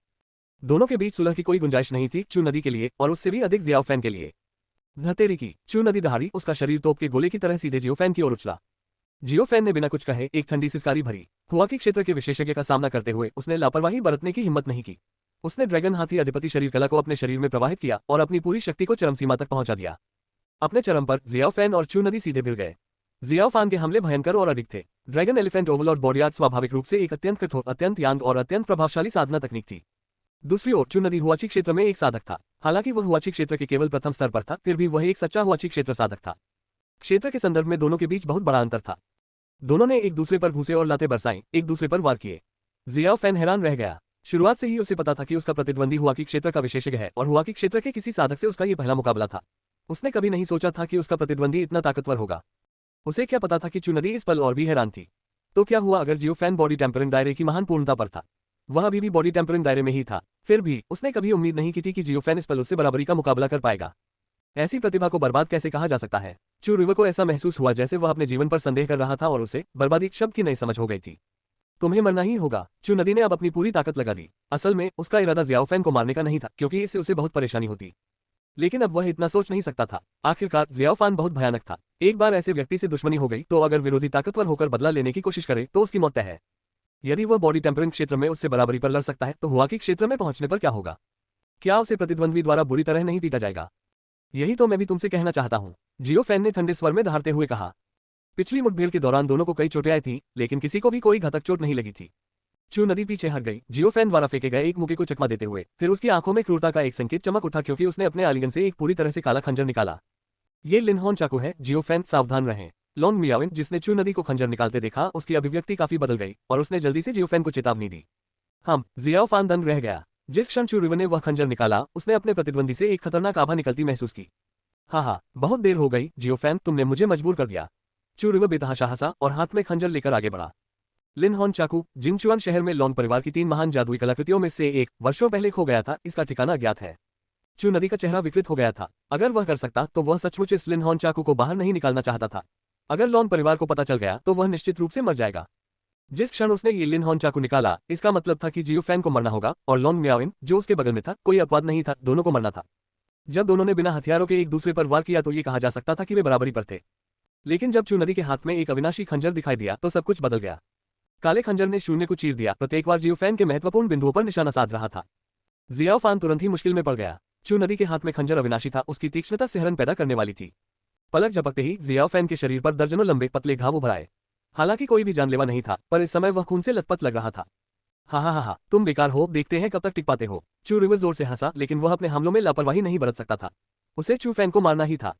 दोनों के बीच सुलह की कोई गुंजाइश नहीं थी, चू नदी के लिए और उससे भी अधिक जियाओफेन के लिए। धतेरी की। चू नदी दहाड़ी, उसका शरीर तोप के गोले की तरह सीधे जियोफेन की ओर उछला। जियोफेन ने बिना कुछ कहे एक ठंडी सिसकारी भरी। हुआ की क्षेत्र के विशेषज्ञ का सामना करते हुए उसने लापरवाही बरतने की हिम्मत नहीं की। उसने ड्रैगन हाथी अधिपति शरीर कला को अपने शरीर में प्रवाहित किया और अपनी पूरी शक्ति को चरम सीमा तक पहुंचा दिया। अपने चरम पर जियाओफेन और चू नदी सीधे भिड़ गए। जियाओफान के हमले भयंकर और अडिग थे। Dragon elephant overlord body art स्वाभाविक रूप से एक अत्यंत कठोर, अत्यंत यांग और अत्यंत प्रभावशाली साधना तकनीक थी। दूसरी ओर चू नदी हुआची क्षेत्र में एक साधक था। हालांकि वह हुआची क्षेत्र के केवल प्रथम स्तर पर था, फिर भी वह एक सच्चा हुआची क्षेत्र साधक था। क्षेत्र के संदर्भ में दोनों के बीच बहुत बड़ा अंतर था। दोनों ने एक दूसरे पर घूसे और लाते बरसाई, एक दूसरे पर वार किए। जियाओफेन हैरान रह गया। शुरुआत से ही उसे पता था कि उसका प्रतिद्वंदी हुआकी क्षेत्र का विशेषज्ञ है और हुआकी क्षेत्र के किसी साधक से उसका ये पहला मुकाबला था। उसने कभी नहीं सोचा था कि उसका प्रतिद्वंदी इतना ताकतवर होगा। उसे क्या पता था कि चू नदी इस पल और भी हैरान थी। तो क्या हुआ अगर जियोफेन बॉडी टेम्परिंग दायरे की महान पूर्णता पर था? वह अभी भी बॉडी टेम्परिंग दायरे में ही था। फिर भी उसने कभी उम्मीद नहीं की थी कि जियोफेन इस पल उससे बराबरी का मुकाबला कर पाएगा। ऐसी प्रतिभा को बर्बाद कैसे कहा जा सकता है? चू रिवर को ऐसा महसूस हुआ जैसे वह अपने जीवन पर संदेह कर रहा था और उसे बर्बादी शब्द की नई समझ हो गई थी। तुम्हें मरना ही होगा। चू नदी ने अब अपनी पूरी ताकत लगा दी। असल में उसका इरादा जियाओफेन को मारने का नहीं था, क्योंकि इससे उसे बहुत परेशानी होती। लेकिन अब वह इतना सोच नहीं सकता था। आखिरकार जियाओफान बहुत भयानक था। एक बार ऐसे व्यक्ति से दुश्मनी हो गई तो अगर विरोधी ताकतवर होकर बदला लेने की कोशिश करे तो उसकी मौत तय है। यदि वह बॉडी टेम्परिंग क्षेत्र में उससे बराबरी पर लड़ सकता है तो हुआकी क्षेत्र में पहुंचने पर क्या होगा? क्या उसे प्रतिद्वंद्वी द्वारा बुरी तरह नहीं पीटा जाएगा? यही तो मैं भी तुमसे कहना चाहता हूं, जियोफेन ने ठंडे स्वर में दहाड़ते हुए कहा। पिछली मुठभेड़ के दौरान दोनों को कई चोटें आई थी, लेकिन किसी को भी कोई घातक चोट नहीं लगी थी। चू नदी पीछे हट गई, जियोफेन द्वारा फेंके गए एक मुक्के को चकमा देते हुए। फिर उसकी आंखों में क्रूरता का एक संकेत चमक उठा, क्योंकि उसने अपने आलिंगन से एक पूरी तरह से काला खंजर निकाला। ये लिनहॉर्न चाकू है, जियोफेन, सावधान रहें। लॉन्ग मियाओइन, जिसने चू नदी को खंजर निकालते देखा, उसकी अभिव्यक्ति काफी बदल गई और उसने जल्दी से जियोफेन को चेतावनी दी। जियाओफान दंग रह गया। जिस क्षण चू रिवर ने वह खंजर निकाला, उसने अपने प्रतिद्वंदी से एक खतरनाक आभा निकलती महसूस की। हाँ, बहुत देर हो गई जियोफेन, तुमने मुझे मजबूर कर दिया। चू रिवर बेतहाशा हंसा और हाथ में खंजर लेकर आगे बढ़ा। लिन हॉन चाकू जिंगचुआन शहर में लॉन्ग परिवार की 3 महान जादुई कलाकृतियों में से एक वर्षों पहले खो गया था। इसका ठिकाना अज्ञात है। चू नदी का चेहरा विकृत हो गया था। अगर वह कर सकता तो वह सचमुच इस लिन हॉन चाकू को बाहर नहीं निकालना चाहता था। अगर लॉन्ग परिवार को पता चल गया तो वह निश्चित रूप से मर जाएगा। जिस क्षण उसने ये लिन हॉन चाकू निकाला, इसका मतलब था कि जियो फैन को मरना होगा और लॉन्ग मियाओइन जो उसके बगल में था, कोई अपवाद नहीं था, दोनों को मरना था। जब दोनों ने बिना हथियारों के एक दूसरे पर वार किया तो ये कहा जा सकता था कि वे बराबरी पर थे। लेकिन जब चू नदी के हाथ में एक अविनाशी खंजर दिखाई दिया तो सब कुछ बदल गया। काले खंजर ने शून्य को चीर दिया, प्रत्येक बार जियो फैन के महत्वपूर्ण बिंदुओं पर निशाना साध रहा था। जियाओ फान तुरंत ही मुश्किल में पड़ गया। चू नदी के हाथ में खंजर अविनाशी था, उसकी तीक्ष्णता सिहरन पैदा करने वाली थी। पलक झपकते ही जियाओ फैन के शरीर पर दर्जनों लंबे पतले घाव उभर आए। हालांकि कोई भी जानलेवा नहीं था, पर इस समय वह खून से लथपथ लग रहा था। हा, तुम बेकार हो, देखते हैं कब तक टिक पाते हो। चू रिवर जोर से हंसा, लेकिन वह अपने हमलों में लापरवाही नहीं बरत सकता था। उसे चू फैन को मारना ही था।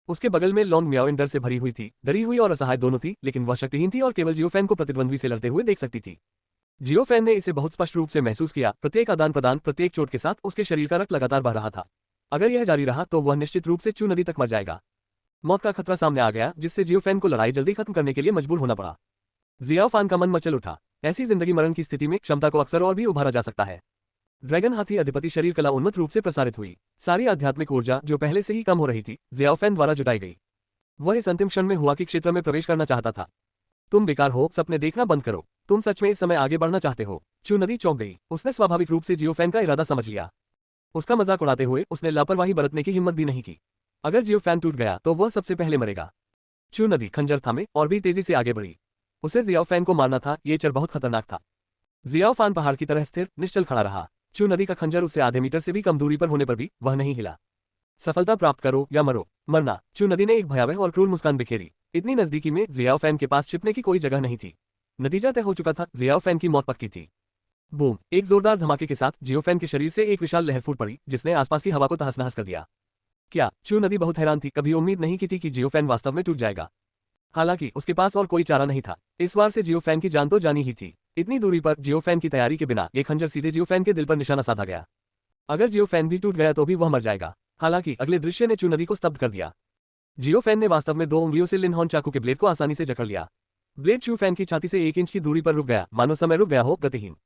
उसके बगल में लॉन्ग मियाओइन डर से भरी हुई थी, डरी हुई और असहाय दोनों थी, लेकिन वह शक्तिहीन थी और केवल जियो फैन को प्रतिद्वंद्वी से लड़ते हुए देख सकती थी। जियो फैन ने इसे बहुत स्पष्ट रूप से महसूस किया। प्रत्येक आदान प्रदान, प्रत्येक चोट के साथ उसके शरीर का रक्त लगातार बह रहा था। अगर यह जारी रहा तो वह निश्चित रूप से चू नदी तक मर जाएगा। मौत का खतरा सामने आ गया, जिससे जियो फैन को लड़ाई जल्दी खत्म करने के लिए मजबूर होना पड़ा। जियाओ फान का मन मचल उठा। ऐसी जिंदगी मरण की स्थिति में क्षमता को अक्सर और भी उभारा जा सकता है। ड्रैगन हाथी अधिपति शरीर कला उन्मत्त रूप से प्रसारित हुई। सारी आध्यात्मिक ऊर्जा जो पहले से ही कम हो रही थी, जियाओ फैन द्वारा जुटाई गई। वह इस अंतिम क्षण में हुआ कि क्षेत्र में प्रवेश करना चाहता था। तुम बेकार हो, सपने देखना बंद करो। तुम सच में इस समय आगे बढ़ना चाहते हो। चू नदी चौंक गई। उसने स्वाभाविक रूप से जियो फैन का इरादा समझ लिया। उसका मजाक उड़ाते हुए उसने लापरवाही बरतने की हिम्मत भी नहीं की। अगर जियो फैन टूट गया तो वह सबसे पहले मरेगा। चू नदी खंजर थामे और भी तेजी से आगे बढ़ी। उसे जियाओ फैन को मारना था। ये चर बहुत खतरनाक था। जियाओ फान पहाड़ की तरह स्थिर निश्चल खड़ा रहा। चू नदी का खंजर उससे आधे मीटर से भी कम दूरी पर होने पर भी वह नहीं हिला। सफलता प्राप्त करो या मरो। मरना। चू नदी ने एक भयावह और क्रूर मुस्कान बिखेरी। इतनी नजदीकी में जियाओ फैन के पास छिपने की कोई जगह नहीं थी। नतीजा तय हो चुका था, जियाओ फैन की मौत पक्की थी। बूम! एक जोरदार धमाके के साथ जियो फैन के शरीर से एक विशाल लहर फूट पड़ी, जिसने आसपास की हवा को तहस-नहस कर दिया। क्या? चू नदी बहुत हैरान थी। कभी उम्मीद नहीं की थी कि जियो फैन वास्तव में टूट जाएगा। हालांकि उसके पास और कोई चारा नहीं था। इस बार से जियो फैन की जान तो जानी ही थी। इतनी दूरी पर जियो फैन की तैयारी के बिना ये खंजर सीधे जियो फैन के दिल पर निशाना साधा गया। अगर जियो फैन भी टूट गया तो भी वह मर जाएगा। हालांकि अगले दृश्य ने चू नदी को स्तब्ध कर दिया। जियो फैन ने वास्तव में 2 उंगलियों से लिन हॉन चाकू के ब्लेड को आसानी से जकड़ लिया। ब्लेड चू फैन की छाती से 1 इंच की दूरी पर रुक गया, मानो समय रुक गया हो, गतिहीन।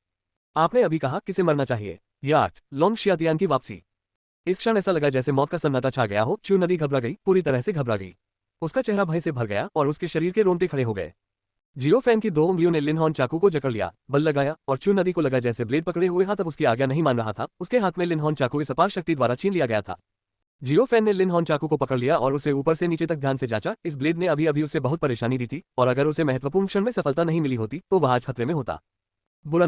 आपने अभी कहा किसे मरना चाहिए? यार्ट, लॉन्ग शियातियान की वापसी। इस क्षण ऐसा लगा जैसे मौत का सन्नाटा छा गया हो। चू नदी घबरा गई, पूरी तरह से घबरा गई। उसका चेहरा भय से भर गया और उसके शरीर के रोंगटे खड़े हो गए। जियो फैन की 2 उंगलियों ने लिन हॉन चाकू को जकड़ लिया, बल लगाया और चू नदी को लगा जैसे ब्लेड पकड़े हुए हाथ अब उसकी आज्ञा नहीं मान रहा था। उसके हाथ में लिन हॉन चाकू इस अपार शक्ति द्वारा छीन लिया गया था। जियो फैन ने लिन हॉन चाकू को पकड़ लिया और उसे ऊपर से नीचे तक ध्यान से जांचा। इस ब्लेड ने अभी अभी उसे बहुत परेशानी दी थी और अगर उसे महत्वपूर्ण क्षण में सफलता नहीं मिली होती तो वह आज खतरे में होता। बुरा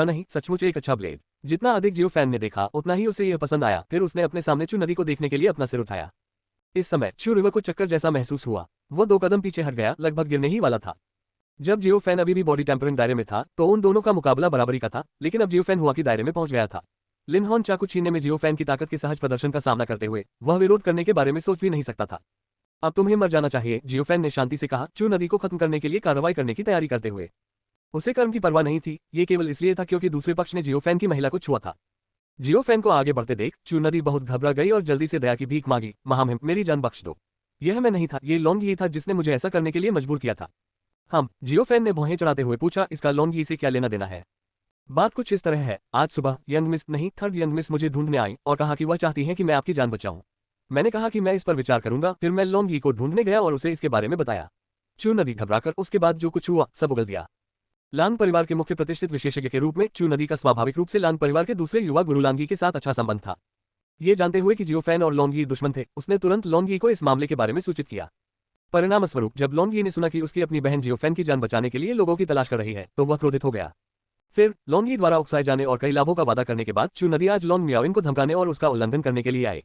नहीं, सचमुच एक अच्छा ब्लेड। जितना अधिक जियो फैन ने देखा उतना ही उसे यह पसंद आया। फिर उसने अपने सामने चू नदी को देखने के लिए अपना सिर उठाया। इस समय चू रिवर को चक्कर जैसा महसूस हुआ। वह 2 कदम पीछे हट गया, लगभग गिरने ही वाला था। जब जियो फैन अभी भी बॉडी टेम्परिंग दायरे में था तो उन दोनों का मुकाबला बराबरी का था, लेकिन अब जियो फैन हुआ कि दायरे में पहुंच गया था। लिन हॉन चाकू छीनने में जियो फैन की ताकत के सहज प्रदर्शन का सामना करते हुए वह विरोध करने के बारे में सोच भी नहीं सकता था। अब तुम्हें मर जाना चाहिए, जियो फैन ने शांति से कहा, चू नदी को खत्म करने के लिए कार्रवाई करने की तैयारी करते हुए। उसे कर्म की परवाह नहीं थी। ये केवल इसलिए था क्योंकि दूसरे पक्ष ने जियो फैन की महिला को छुआ था। जियो फैन को आगे बढ़ते देख चू नदी बहुत घबरा गई और जल्दी से दया की भीख मांगी। महामहिम, मेरी जान बख्श दो। यह मैं नहीं था, ये लॉन्ग ही था जिसने मुझे ऐसा करने के लिए मजबूर किया था। हम, जियो फैन ने भौहें चढ़ाते हुए पूछा, इसका लॉन्ग ही से क्या लेना देना है? बात कुछ इस तरह है, आज सुबह यंग मिस नहीं, थर्ड यंग मिस मुझे ढूंढने आई और कहा कि वह चाहती हैं कि मैं आपकी जान बचाऊं। मैंने कहा कि मैं इस पर विचार करूंगा। फिर मैं लॉन्ग ही को ढूंढने गया और उसे इसके बारे में बताया। चू नदी घबराकर उसके बाद जो कुछ हुआ सब उगल दिया। लांग परिवार के मुख्य प्रतिष्ठित विशेषज्ञ के रूप में चू नदी का स्वाभाविक रूप से लांग परिवार के दूसरे युवा गुरु लांगी के साथ अच्छा संबंध था। ये जानते हुए कि जियो फैन और लॉन्गी दुश्मन थे, उसने तुरंत लॉन्गी को इस मामले के बारे में सूचित किया। परिणाम स्वरूप जब लॉन्गी ने सुना कि उसकी अपनी बहन जियो फैन की जान बचाने के लिए लोगों की तलाश कर रही है तो वह क्रोधित हो गया। फिर लॉन्गी द्वारा उकसाए जाने और कई लाभों का वादा करने के बाद चू नदी आज लॉन्ग मियाओइन को धमकाने और उसका उल्लंघन करने के लिए आए,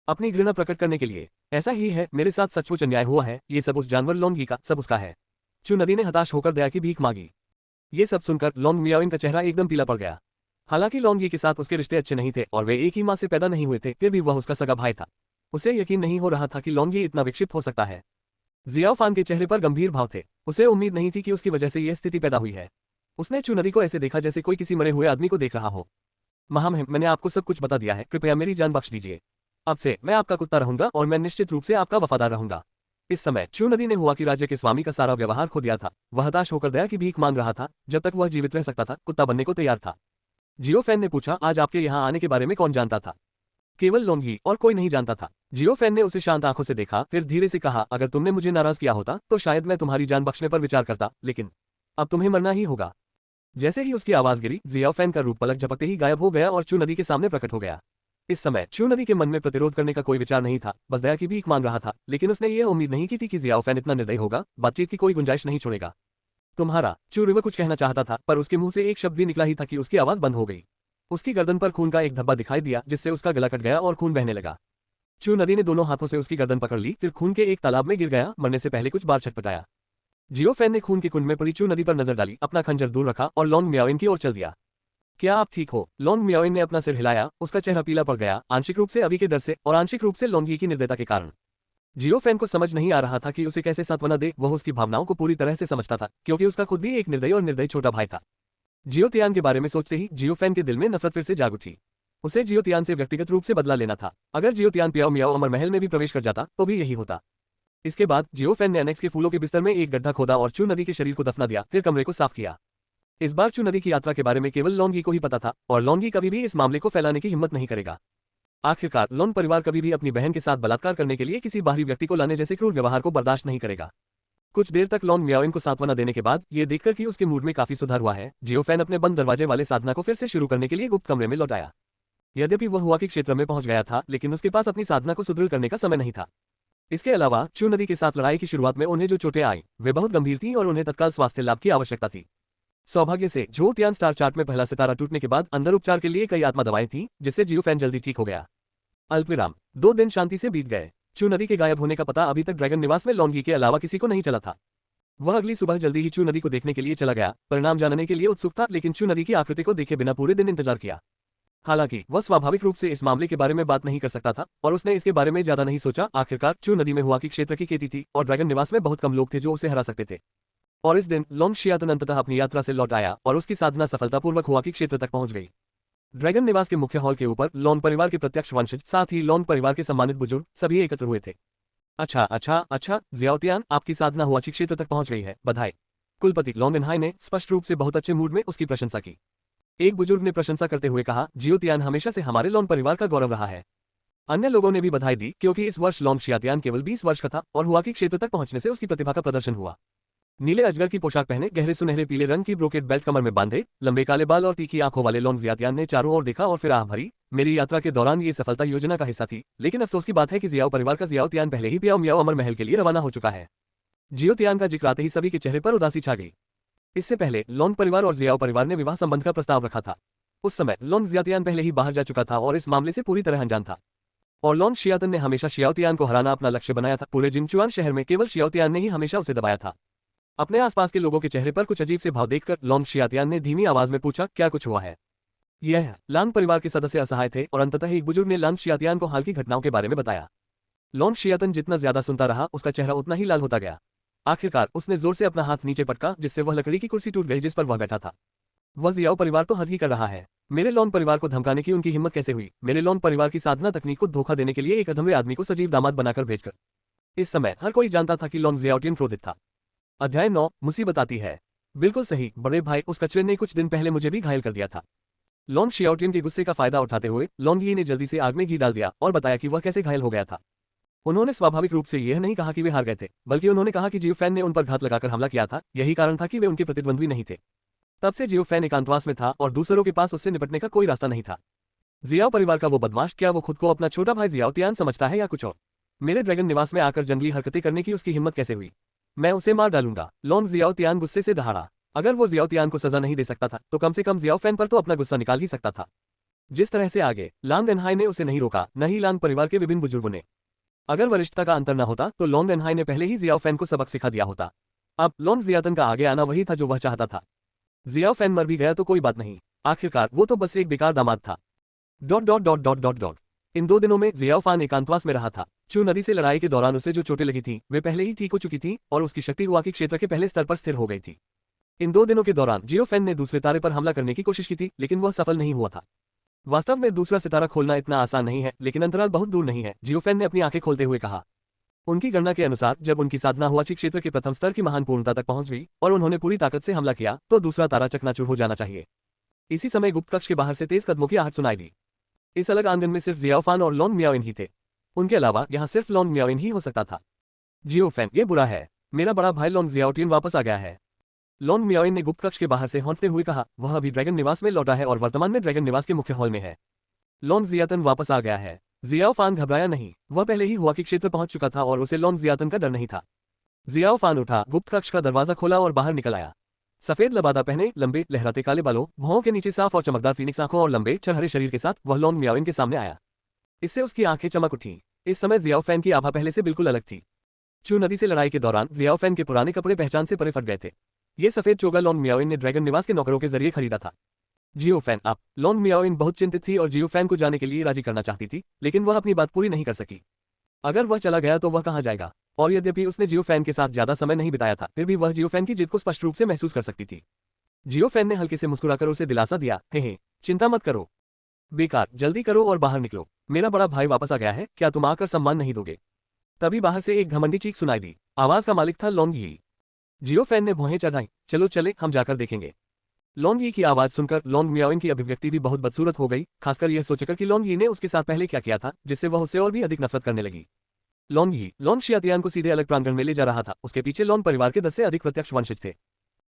अपनी घृणा प्रकट करने के लिए। ऐसा ही है, मेरे साथ सचमुच अन्याय हुआ है। ये सब उस जानवर लॉन्गी का, सब उसका है। चू नदी ने हताश होकर दया की भीख मांगी। ये सब सुनकर लॉन्ग मियाओइन का चेहरा एकदम पीला पड़ गया। हालांकि लॉन्गी के साथ उसके रिश्ते अच्छे नहीं थे और वे एक ही मां से पैदा नहीं हुए थे, फिर भी वह उसका सगा भाई था। उसे यकीन नहीं हो रहा था कि लॉन्गी इतना विक्षिप्त हो सकता है। जियाओ फान के चेहरे पर गंभीर भाव थे। उसे उम्मीद नहीं थी कि उसकी वजह से यह स्थिति पैदा हुई है। उसने चू नदी को ऐसे देखा जैसे कोई किसी मरे हुए आदमी को देख रहा हो। महामहिम, मैंने आपको सब कुछ बता दिया है, कृपया मेरी जान बख्श दीजिए। अब से मैं आपका कुत्ता रहूंगा और मैं निश्चित रूप से आपका वफादार रहूंगा। इस समय चू नदी ने हुआ कि राज्य के स्वामी का सारा व्यवहार खो दिया था। वह हताश होकर दया की भीख मांग रहा था। जब तक वह जीवित रह सकता था कुत्ता बनने को तैयार था। जियो फैन ने पूछा, आज आपके यहाँ आने के बारे में कौन जानता था? केवल लोंग ही, और कोई नहीं जानता था। जियो फैन ने उसे शांत आंखों से देखा, फिर धीरे से कहा, अगर तुमने मुझे नाराज किया होता तो शायद मैं तुम्हारी जान बख्शने पर विचार करता, लेकिन अब तुम्हें मरना ही होगा। जैसे ही उसकी आवाज गिरी, जियो फैन का रूप पलक झपकते ही गायब हो गया और चू नदी के सामने प्रकट हो गया। इस समय चू नदी के मन में प्रतिरोध करने का कोई विचार नहीं था, बस दया की भीख मांग रहा था। लेकिन उसने यह उम्मीद नहीं की थी कि जियाओ फैन इतना निर्दयी होगा, बातचीत की कोई गुंजाइश नहीं छोड़ेगा। तुम्हारा, चू रिवर कुछ कहना चाहता था, पर उसके मुंह से एक शब्द भी निकला ही था कि उसकी आवाज बंद हो गई। उसकी गर्दन पर खून का एक धब्बा दिखाई दिया, जिससे उसका गला कट गया और खून बहने लगा। चू नदी ने दोनों हाथों से उसकी गर्दन पकड़ ली, फिर खून के एक तालाब में गिर गया। मरने से पहले कुछ बार छटपटाया। जियो फैन ने खून के कुंड में पड़ी चू नदी पर नजर डाली, अपना खंजर दूर रखा और लॉन्ग मियाओइन की ओर चल दिया। क्या आप ठीक हो? लॉन्ग मियाओइन ने अपना सिर हिलाया। उसका चेहरा पीला पड़ गया, आंशिक रूप से अभी के डर से और आंशिक रूप से लॉन्गी की निर्दयता के कारण। जियो फैन को समझ नहीं आ रहा था कि उसे कैसे सांत्वना दे। वह उसकी भावनाओं को पूरी तरह से समझता था, क्योंकि उसका खुद भी एक निर्दयी और निर्दयी छोटा भाई था। जियो तियान के बारे में सोचते ही जियो फैन के दिल में नफरत फिर से जाग उठी। उसे जियो तियान से व्यक्तिगत रूप से बदला लेना था। अगर जियो तियान पियाओ मियाओ अमर महल में भी प्रवेश कर जाता तो भी यही होता। इसके बाद जियो फैन ने एनेक्स के फूलों के बिस्तर में एक गड्ढा खोदा और चू नदी के शरीर को दफना दिया, फिर कमरे को साफ किया। इस बार चू नदी की यात्रा के बारे में केवल लॉन्गी को ही पता था, और लॉन्गी कभी भी इस मामले को फैलाने की हिम्मत नहीं करेगा। आखिरकार लॉन्ग परिवार कभी भी अपनी बहन के साथ बलात्कार करने के लिए किसी बाहरी व्यक्ति को लाने जैसे क्रूर व्यवहार को बर्दाश्त नहीं करेगा। कुछ देर तक लॉन्ग मियाओइन को सांत्वना देने के बाद ये देखकर कि उसके मूड में काफी सुधार हुआ है, जियो फैन अपने बंद दरवाजे वाले साधना को फिर से शुरू करने के लिए गुप्त कमरे में लौट आया। यद्यपि वह हुआ के क्षेत्र में पहुंच गया था, लेकिन उसके पास अपनी साधना को सुदृढ़ करने का समय नहीं था। इसके अलावा चू नदी के साथ लड़ाई की शुरुआत में उन्हें जो चोटें आई वे बहुत गंभीर थीं और उन्हें तत्काल स्वास्थ्य लाभ की आवश्यकता थी। सौभाग्य से झो तियान स्टार चार्ट में पहला सितारा टूटने के बाद अंदर उपचार के लिए कई आत्मा दवाएं थीं, जिससे जियो फैन जल्दी ठीक हो गया। अल्पविराम 2 दिन शांति से बीत गए। चू नदी के गायब होने का पता अभी तक ड्रैगन निवास में लॉन्गी के अलावा किसी को नहीं चला था। वह अगली सुबह जल्दी ही चू नदी को देखने के लिए चला गया, परिणाम जानने के लिए उत्सुक था, लेकिन चू नदी की आकृति को देखे बिना पूरे दिन इंतजार किया। हालांकि वह स्वाभाविक रूप से इस मामले के बारे में बात नहीं कर सकता था और उसने इसके बारे में ज्यादा नहीं सोचा। आखिरकार चू नदी में हुआ कि क्षेत्र की खेती थी और ड्रैगन निवास में बहुत कम लोग थे जो उसे हरा सकते थे। और इस दिन लॉन्ग शियातन अंततः अपनी यात्रा से लौट आया और उसकी साधना सफलतापूर्वक हुआ कि क्षेत्र तक पहुंच गई। ड्रैगन निवास के मुख्य हॉल के ऊपर लॉन्ग परिवार के प्रत्यक्ष वंशज, साथ ही लॉन्ग परिवार के सम्मानित बुजुर्ग सभी एकत्र हुए थे। अच्छा, जियाओ तियान, आपकी साधना हुआ कि क्षेत्र तक पहुंच गई है, बधाई। कुलपति लॉन्ग एनहाई ने स्पष्ट रूप से बहुत अच्छे मूड में उसकी प्रशंसा की। एक बुजुर्ग ने प्रशंसा करते हुए कहा, जियो तियान हमेशा से हमारे लॉन्ग परिवार का गौरव रहा है। अन्य लोगों ने भी बधाई दी, क्योंकि इस वर्ष लॉन्ग शियातियान केवल 20 वर्ष का था और हुआ कि क्षेत्र तक पहुंचने से उसकी प्रतिभा का प्रदर्शन हुआ। नीले अजगर की पोशाक पहने, गहरे सुनहरे पीले रंग की ब्रोकेट बेल्ट कमर में बांधे, लंबे काले बाल और तीखी आंखों वाले लॉन्ग जियातियान ने चारों ओर देखा और फिर आह भरी। मेरी यात्रा के दौरान ये सफलता योजना का हिस्सा थी, लेकिन अफसोस की बात है कि जियाओ परिवार का जियाओ तियान पहले ही पियाओ मियाओ अमर महल के लिए रवाना हो चुका है। जियो तियान का जिक्र आते ही सभी के चेहरे पर उदासी छा गई। इससे पहले लॉन्ग परिवार और जियाओ परिवार ने विवाह संबंध का प्रस्ताव रखा था। उस समय लॉन्ग जियातियान पहले ही बाहर जा चुका था और इस मामले से पूरी तरह अनजान था। और लॉन्ग शियातन ने हमेशा शियाओ तियान को हराना अपना लक्ष्य बनाया था। पूरे जिनचुआन शहर में केवल शियाओ तियान ने ही हमेशा उसे दबाया था। अपने आसपास के लोगों के चेहरे पर कुछ अजीब से भाव देखकर लॉन्ग शियातियान ने धीमी आवाज में पूछा, क्या कुछ हुआ है? यह लांग परिवार के सदस्य असहाय थे और अंततः एक बुजुर्ग ने लांग शियातियान को हाल की घटनाओं के बारे में बताया। लॉन्ग शियातन जितना ज्यादा सुनता रहा, उसका चेहरा उतना ही लाल होता गया। आखिरकार उसने जोर से अपना हाथ नीचे पटका, जिससे वह लकड़ी की कुर्सी टूट गई जिस पर वह बैठा था। वह जियाओ परिवार तो हद ही कर रहा है। मेरे लॉन्ग परिवार को धमकाने की उनकी हिम्मत कैसे हुई? मेरे लॉन्ग परिवार की साधना तकनीक को धोखा देने के लिए एक अधमरे आदमी को सजीव दामाद बनाकर भेजकर। इस समय हर कोई जानता था कि लॉन्ग जियाओटियन क्रोधित था। अध्याय 9, मुसीबत आती है। बिल्कुल सही बड़े भाई, उस कचरे ने कुछ दिन पहले मुझे भी घायल कर दिया था। लॉन्ग शियाओटियन के गुस्से का फायदा उठाते हुए लॉन्ग यी ने जल्दी से आग में घी डाल दिया और बताया कि वह कैसे घायल हो गया था। उन्होंने स्वाभाविक रूप से यह नहीं कहा कि वे हार गए थे, बल्कि उन्होंने कहा कि जियो फैन ने उन पर घात लगाकर हमला किया था। यही कारण था कि वे उनके प्रतिद्वंद्वी नहीं थे। तब से जियो फैन एकांतवास में था और दूसरों के पास उससे निपटने का कोई रास्ता नहीं था। जियाओ परिवार का वो बदमाश, क्या वो खुद को अपना छोटा भाई जियाओ तियान समझता है या कुछ और? मेरे ड्रैगन निवास में आकर जंगली हरकतें करने की उसकी हिम्मत कैसे हुई? मैं उसे मार डालूंगा। लॉन्ग जियाओ तियान गुस्से से दहाड़ा। अगर वो जियाओ तियान को सजा नहीं दे सकता था तो कम से कम जियाओ फैन पर तो अपना गुस्सा निकाल ही सकता था। जिस तरह से आगे लांग एनहाई ने उसे नहीं रोका, न ही लांग परिवार के विभिन्न बुजुर्गों ने। अगर वरिष्ठता का अंतर न होता तो लॉन्ग एनहाई ने पहले ही जियाओ फैन को सबक सिखा दिया होता। अब लॉन्ग जियातन का आगे आना वही था जो वह चाहता था। जियाओ फैन मर भी गया तो कोई बात नहीं, आखिरकार वो तो बस एक बेकार दामाद था। ... इन 2 दिनों में जियाओ फैन एकांतवास में रहा था। चू नदी से लड़ाई के दौरान उसे जो चोटें लगी थीं, वे पहले ही ठीक हो चुकी थीं और उसकी शक्ति हुआ कि क्षेत्र के पहले स्तर पर स्थिर हो गई थी। इन 2 दिनों के दौरान जियो फैन ने दूसरे तारे पर हमला करने की कोशिश की थी, लेकिन वह सफल नहीं हुआ था। वास्तव में दूसरा सितारा खोलना इतना आसान नहीं है, लेकिन अंतराल बहुत दूर नहीं है, जियो फैन ने अपनी आंखें खोलते हुए कहा। उनकी गणना के अनुसार जब उनकी साधना हुआची क्षेत्र के प्रथम स्तर की महान पूर्णता तक पहुंच गई और उन्होंने पूरी ताकत से हमला किया तो दूसरा तारा चकनाचूर हो जाना चाहिए। इसी समय गुप्त कक्ष के बाहर से तेज कदमों की आहट सुनाई दी। इस अलग आंगन में सिर्फ जियाओफान और लॉन मियाओइन ही थे। उनके अलावा यहाँ सिर्फ लॉन मियाओइन ही हो सकता था। जियोफैन, ये बुरा है, मेरा बड़ा भाई लॉन जियाओटिन वापस आ गया है। लॉन मियाओइन ने गुप्त कक्ष के बाहर से हौंकते हुए कहा। वह अभी ड्रैगन निवास में लौटा है और वर्तमान में ड्रैगन निवास के मुख्य हॉल में है। लॉन जियातन वापस आ गया है। जियाओफान घबराया नहीं, वह पहले ही हुआ कि क्षेत्र पहुंच चुका था और उसे लॉन जियातन का डर नहीं था। जियाओफान उठा, गुप्त कक्ष का दरवाजा खोला और बाहर निकल आया। सफेद लबादा पहने, लंबे लहराते काले बालों, भौं के नीचे साफ और चमकदार फीनिक्स आंखों और लंबे चरहरे शरीर के साथ वह लॉन मियाओइन के सामने आया। इससे उसकी आंखें चमक उठीं। इस समय जियाओफैन की आभा पहले से बिल्कुल अलग थी। चू नदी से लड़ाई के दौरान जियाओफैन के पुराने कपड़े पहचान से परे फट गए थे। ये सफेद चोगा लॉन मियाओइन ने ड्रैगन निवास के नौकरों के जरिए खरीदा था। जियोफैन, आप। लॉन मियाओइन बहुत चिंतित थी और जियोफैन को जाने के लिए राजी करना चाहती थी, लेकिन वह अपनी बात पूरी नहीं कर सकी। अगर वह चला गया तो वह कहाँ जाएगा? और यद्यपि उसने जियोफैन के साथ ज्यादा समय नहीं बिताया था, फिर भी वह जियोफैन की जिद को स्पष्ट रूप से महसूस कर सकती थी। जियोफैन ने हल्के से मुस्कुराकर उसे दिलासा दिया, हे, चिंता मत करो। बेकार, जल्दी करो और बाहर निकलो। मेरा बड़ा भाई वापस आ गया है, क्या तुम आकर सम्मान नहीं दोगे? तभी बाहर से एक घमंडी चीख सुनाई दी। आवाज का मालिक था लॉन यी। जियोफैन ने भौहें चढ़ाई। चलो चले, हम जाकर देखेंगे। लॉन यी की आवाज सुनकर लॉन मियाओइन की अभिव्यक्ति भी बहुत बदसूरत हो गई, खासकर यह सोचकर कि लॉन यी ने उसके साथ पहले क्या किया था, जिससे वह उससे और भी अधिक नफरत करने लगी। लॉन यी, लॉन शियातियान को सीधे अलग प्रांगण में ले जा रहा था। उसके पीछे लॉन परिवार के 10 से अधिक प्रत्यक्ष वंशज थे।